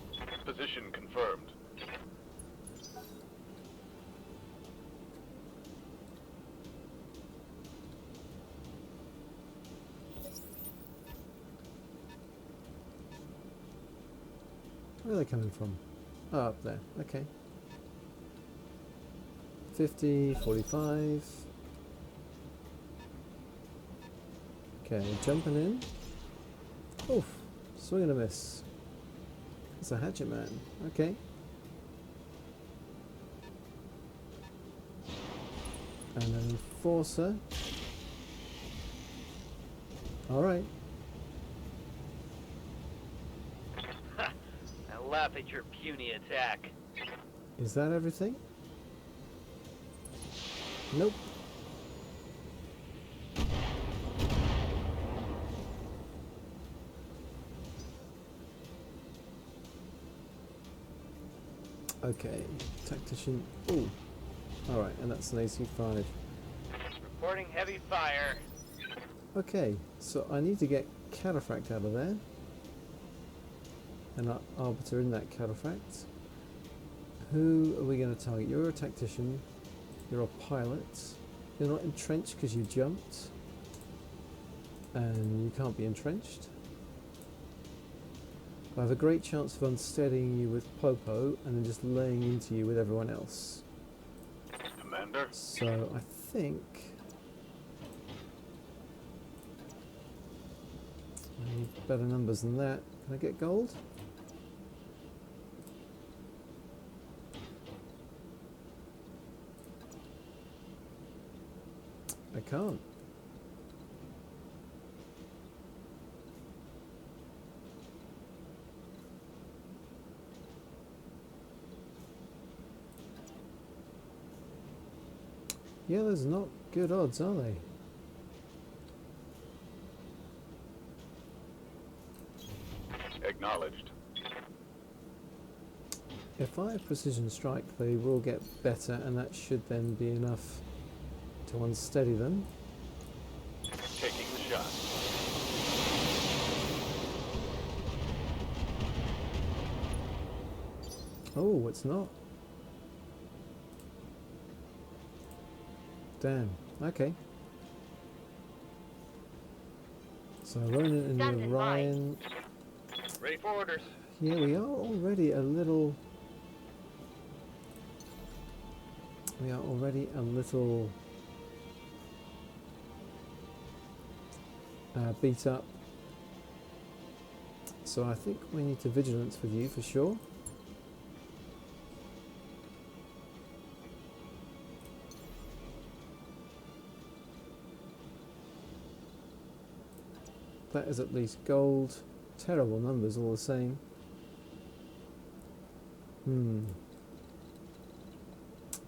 Position confirmed. Where are they coming from? Oh, up there. Okay. 50, 45. Okay, jumping in. Oof, swing and a miss. It's a hatchet man. Okay. And an enforcer. All right. I laugh at your puny attack. Is that everything? Nope. Okay, tactician. Oh, all right, and that's an AC5. Reporting heavy fire. Okay, so I need to get cataphract out of there, and arbiter in that cataphract. Who are we going to target? You're a tactician. You're a pilot. You're not entrenched because you jumped, and you can't be entrenched. I have a great chance of unsteadying you with Popo and then just laying into you with everyone else. Commander? So I think I need better numbers than that. Can I get gold? I can't. Yeah, those are not good odds, are they? Acknowledged. If I have precision strike, they will get better, and that should then be enough to unsteady them. Taking the shot. Oh, it's not. Damn. Okay. So Ronan and Standing by. Orion. Ready for orders. Yeah, we are already a little. We are already a little beat up. So I think we need to vigilance with you for sure. That is at least gold. Terrible numbers all the same.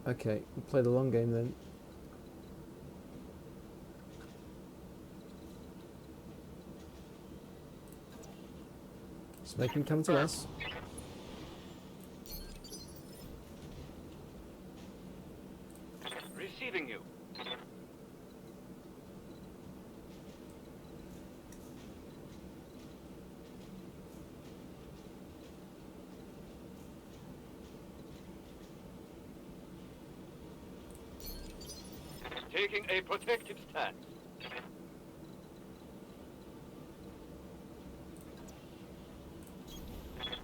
Okay, we'll play the long game then. Just make him come to us. Receiving you. Taking a protective stance.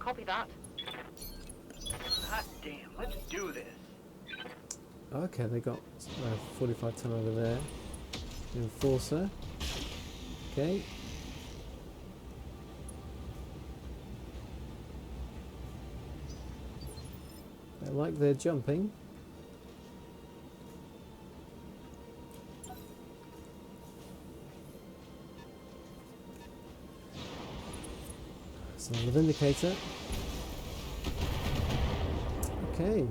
Copy that. Hot damn, let's do this. Okay, they got 45 ton over there. Enforcer. Okay. They like their jumping. So the Vindicator. Okay.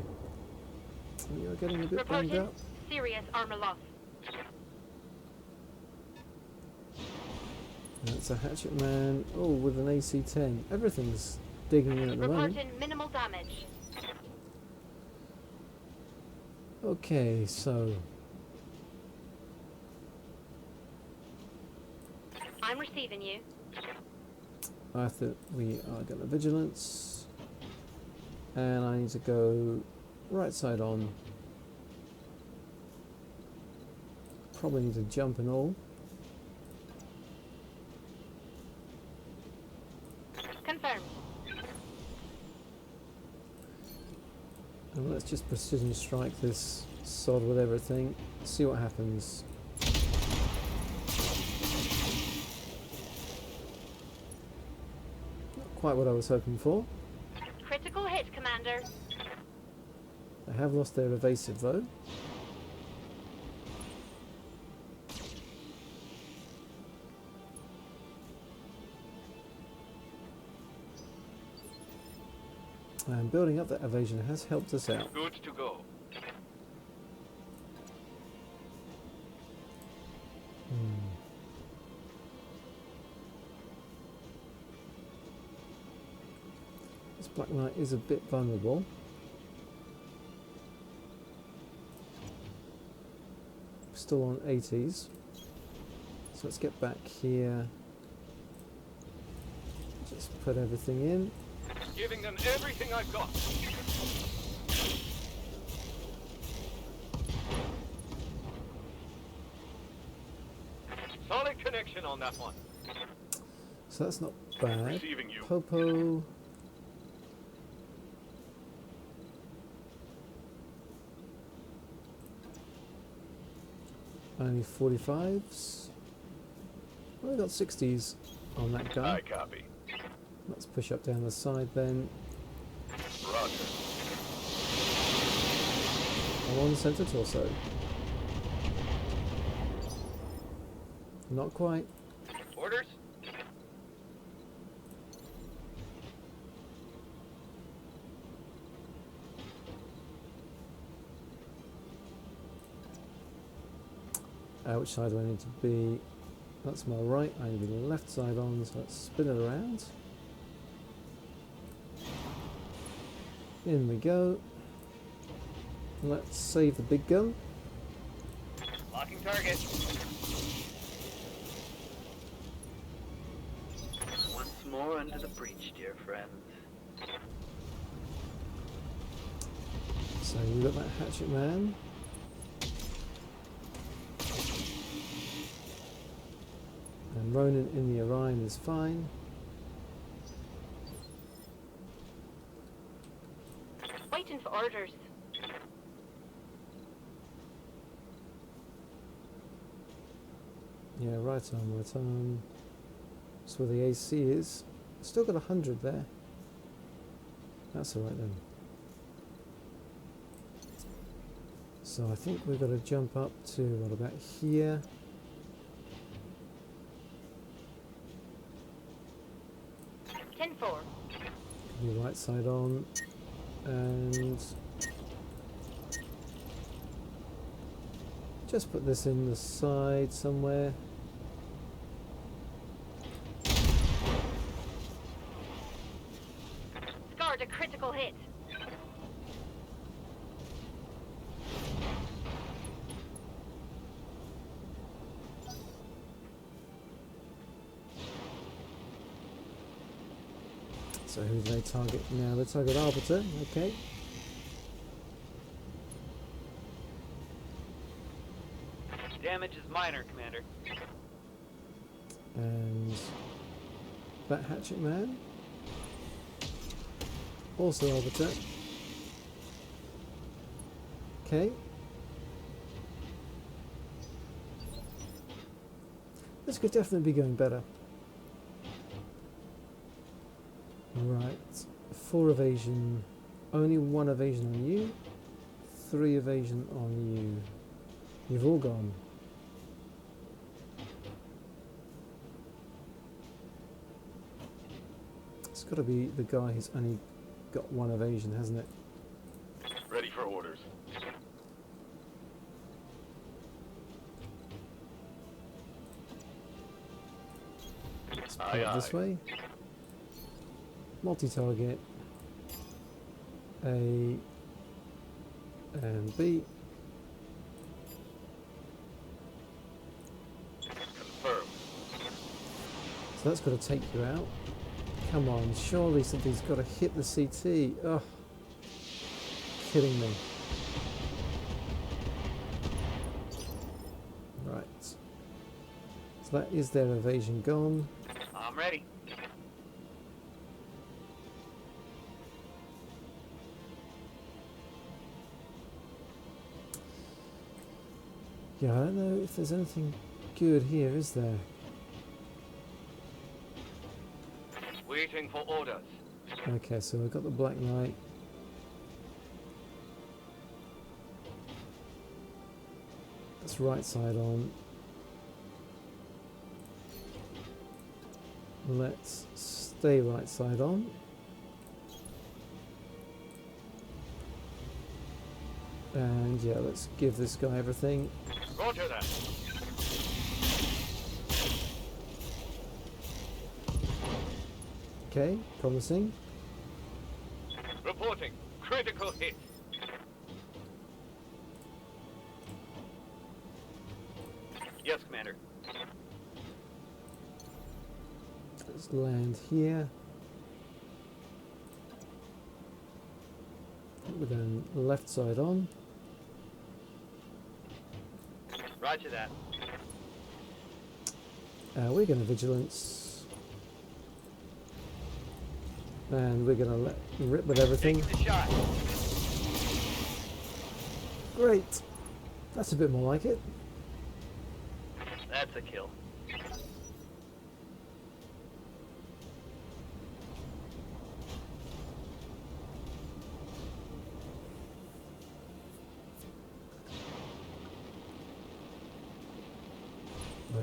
You're getting a bit banged Reported up. serious armor loss. That's a hatchet man. Oh, with an AC-10. Everything's digging in at the moment. Reporting minimal damage. Okay, so I'm receiving you. I think we are going to vigilance, and I need to go right side on. Probably need to jump and all. Confirmed. And let's just precision strike this sod with everything. See what happens. Not quite what I was hoping for. Critical hit, Commander. They have lost their evasive though. And building up that evasion has helped us out. Good to go. This Black Knight is a bit vulnerable. Still on 80s. So let's get back here. Just put everything in. Giving them everything I've got. Solid connection on that one. So that's not bad. Receiving you. Popo. Only 45s. Well, we got 60s on that guy. I copy. Let's push up down the side then. Roger. I'm on the centre torso. Not quite. Orders? Which side do I need to be? That's my right. I need to be the left side on, so let's spin it around. In we go. Let's save the big gun. Locking target. Once more under the breach, dear friends. So we've got that hatchet man. And Ronan in the Orion is fine. Waiting for orders. Yeah, right arm, right arm. That's where the AC is. Still got 100 there. That's alright then. So I think we've got to jump up to, what about here? The right side on, and just put this in the side somewhere. Scored a critical hit. So who do they target now? They target Arbiter, okay. Damage is minor, Commander. And that Hatchet Man. Also Arbiter. Okay. This could definitely be going better. Right, 4 evasion, only 1 evasion on you, 3 evasion on you. You've all gone. It's got to be the guy who's only got 1 evasion, hasn't it? Ready for orders. Let's put it this way. Multi-target A and B. Confirmed. So that's got to take you out. Come on, surely something's got to hit the CT. Oh, kidding me. Right. So that is their evasion gone. I'm ready. Yeah, I don't know if there's anything good here, is there? Waiting for orders. Okay, so we've got the Black Knight. That's right side on. Let's stay right side on. And yeah, let's give this guy everything. Roger that. Okay, promising. Reporting. Critical hit. Yes, Commander. Let's land here. We're going left side on. Roger that. We're going to vigilance. And we're going to let rip with everything. Taking the shot. Great. That's a bit more like it. That's a kill.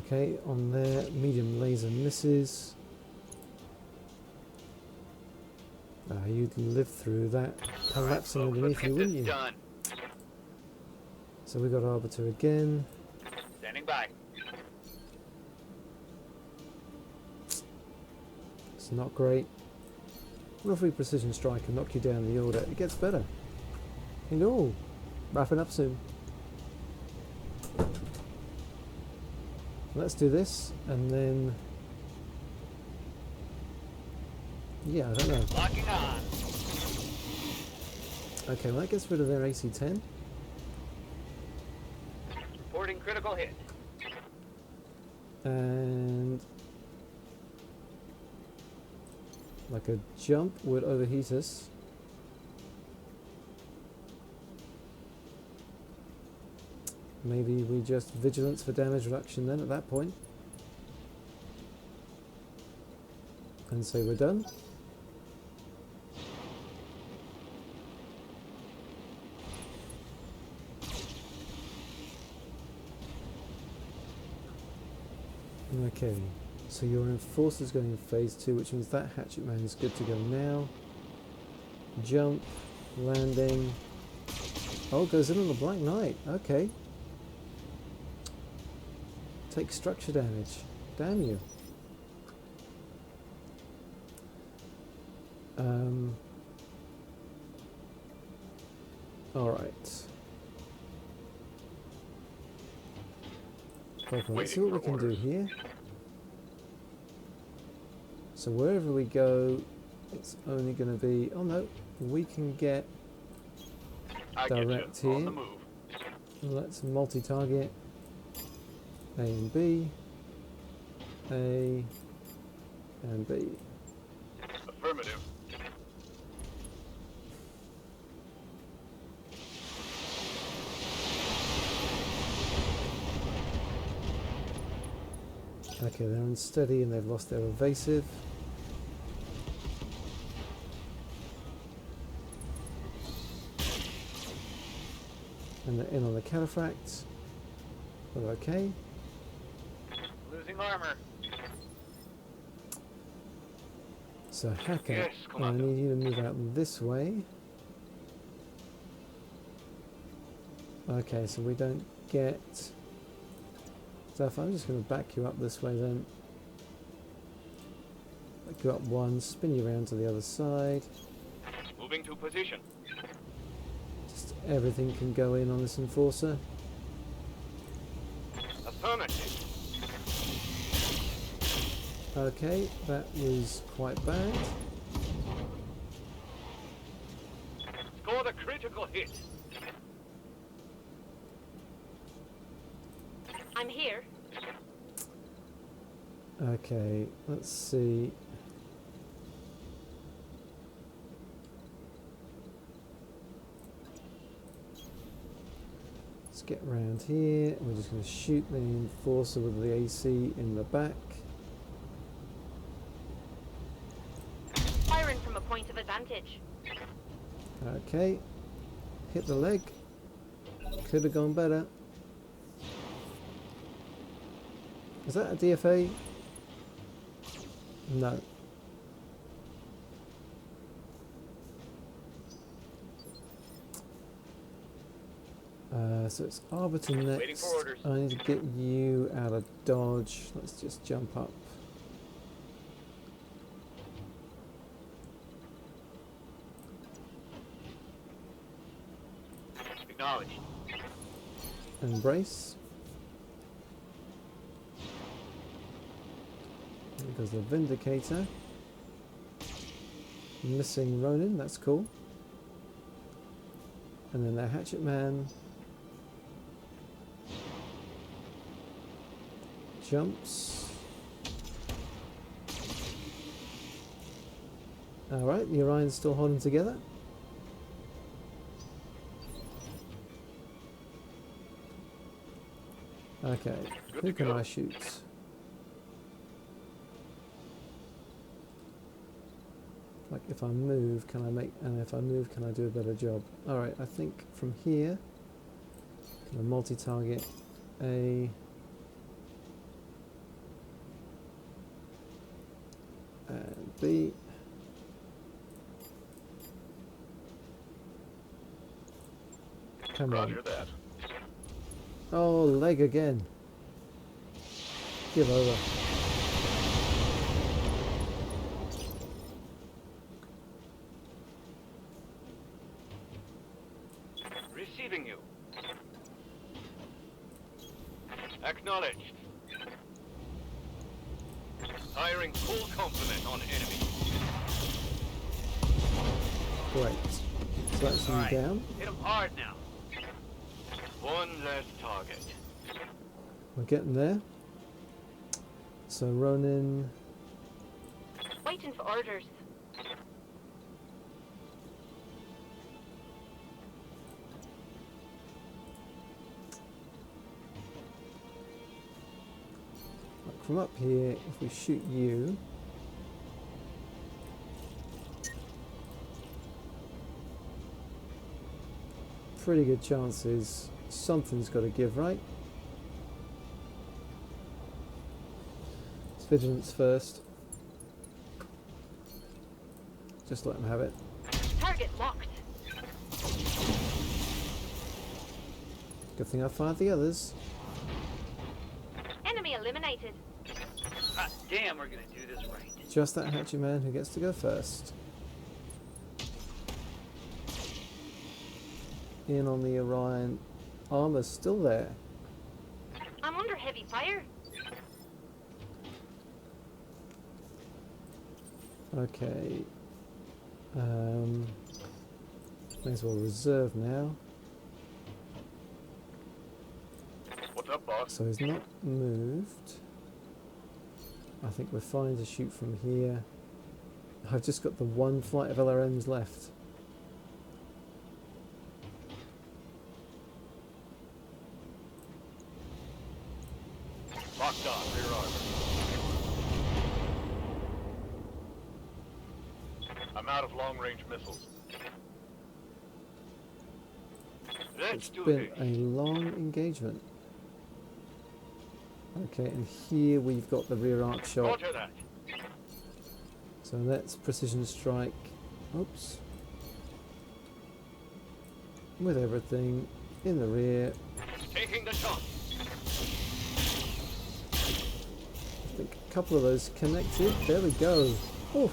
Okay, on there, medium laser misses. You'd live through that collapsing Folks, underneath let's you, get wouldn't this you? done. So we got Arbiter again. Standing by. It's not great. What if we precision strike and knock you down the order? It gets better. And oh, wrapping up soon. Let's do this, and then... yeah, I don't know. Locking on. Okay, well that gets rid of their AC-10. Reporting critical hit. And... like a jump would overheat us. Maybe we just vigilance for damage reduction then at that point. And say we're done. Okay, so your enforcer's going in phase 2, which means that hatchet man is good to go now. Jump, landing. Oh, goes in on the Black Knight. Okay. Take structure damage. Damn you. Alright. Okay, let's see what we can do here. So wherever we go, it's only going to be... oh no, we can get I direct get you. On here. the move. Let's multi-target. A and B. A and B. Affirmative. Okay, they're unsteady and they've lost their evasive. And they're in on the cataphract. We're okay. Losing armor. So Hacker, Yes, I Commander. need you to move out this way. Okay, so we don't get stuff. I'm just going to back you up this way then. Back you up one, spin you around to the other side. Moving to position. Just everything can go in on this enforcer. Affirmative. Okay, that was quite bad. Scored a critical hit. I'm here. Okay, let's see. Let's get around here. We're just going to shoot the enforcer with the AC in the back. Firing from a point of advantage. Okay, hit the leg. Could have gone better. Is that a DFA? No. So it's Arbiter next. Waiting for orders. I need to get you out of dodge. Let's just jump up. Acknowledged. Embrace. There goes the Vindicator. Missing Ronin, that's cool. And then the Hatchet Man jumps. Alright, the Orion's still holding together. Okay, who can I shoot? Like if I move, can I make, and if I move, can I do a better job? Alright, I think from here, can I multi-target A and B. Come on. that. Oh, leg again. Give over. Receiving you. Acknowledged. Firing full complement on enemy. Great. So that's you Alright. down. Hit him hard now. One less target. We're getting there. So Ronin. Waiting for orders. Like from up here, if we shoot you. Pretty good chances something's got to give, right? It's vigilance first. Just let them have it. Target locked. Good thing I fired the others. Enemy eliminated. Ah, damn, we're gonna do this right. Just that hatchet man who gets to go first. In on the Orion. Armor's still there. I'm under heavy fire. Okay. May as well reserve now. What's up, boss? So he's not moved. I think we're fine to shoot from here. I've just got the one flight of LRMs left. Locked on, rear armor. I'm out of long-range missiles. Let's It's do been this. a long engagement. Okay, and here we've got the rear arc shot. Roger that. So let's precision strike. Oops. With everything in the rear. Taking the shot. I think a couple of those connected. There we go. Oof.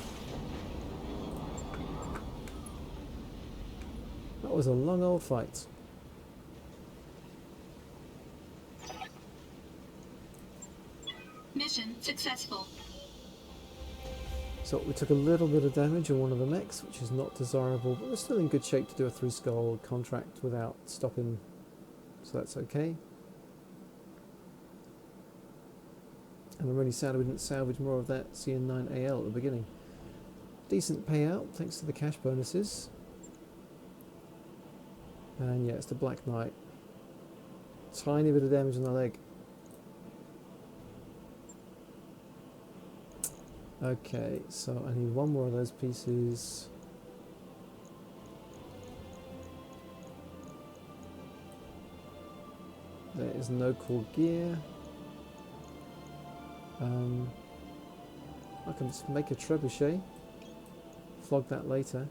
That was a long old fight. Mission successful. So we took a little bit of damage on one of the mechs, which is not desirable, but we're still in good shape to do a 3-skull contract without stopping, so that's okay. And I'm really sad we didn't salvage more of that CN9AL at the beginning. Decent payout, thanks to the cash bonuses. And yeah, it's the Black Knight. Tiny bit of damage on the leg. Okay, so I need one more of those pieces. There is no cool gear. I can just make a trebuchet. Flog that later.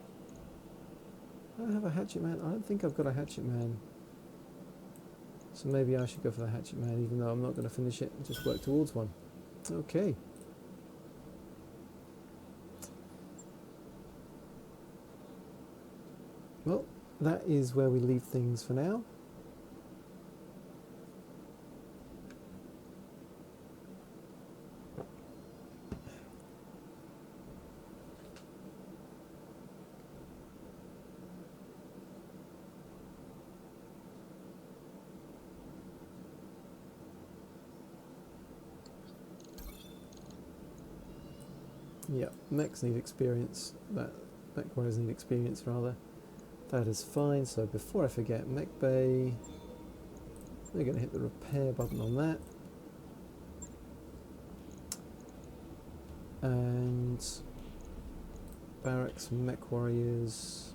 I don't have a hatchet man. I don't think I've got a hatchet man. So maybe I should go for the hatchet man, even though I'm not going to finish it and just work towards one. Okay. Well, that is where we leave things for now. Yeah, mechs need experience. Mech warriors need experience rather. That is fine. So before I forget, mech bay. We're going to hit the repair button on that. And barracks, mech warriors.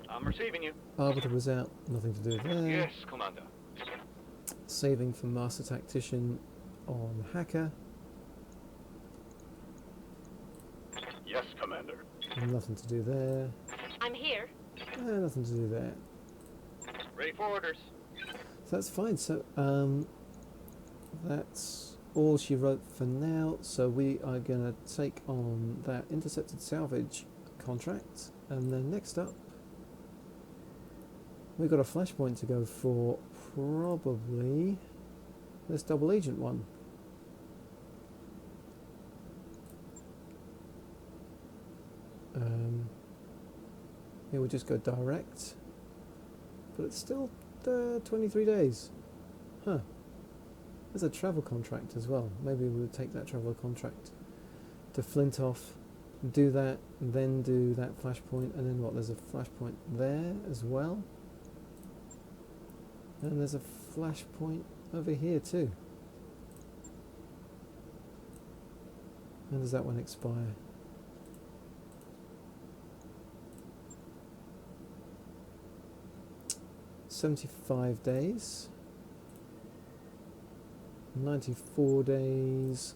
I'm receiving you. Arbiter was out. Nothing to do there. Yes, Commander. Saving for master tactician on hacker. Yes, Commander. Nothing to do there. I'm here. Nothing to do there. Ready for orders. So that's fine. So that's all she wrote for now. So we are going to take on that intercepted salvage contract, and then next up we've got a flashpoint to go for, probably this double agent one. Yeah, we'll just go direct, but it's still 23 days. Huh. There's a travel contract as well. Maybe we'll take that travel contract to Flintoff, do that, and then do that flashpoint, and then what? There's a flashpoint there as well. And there's a flashpoint over here too. When does that one expire? $75 days, 94 days,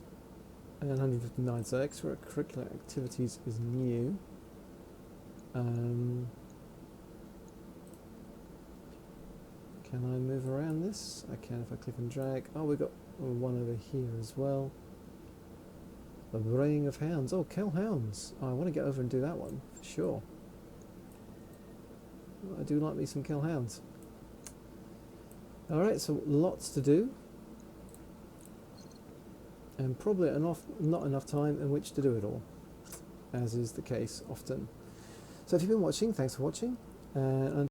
and 159. So extracurricular activities is new. Can I move around this? I can if I click and drag. Oh, we've got one over here as well. The braying of hounds. Oh, kill hounds. Oh, I want to get over and do that one for sure. I do like me some kill hounds. Alright, so lots to do, and probably not enough time in which to do it all, as is the case often. So if you've been watching, thanks for watching, and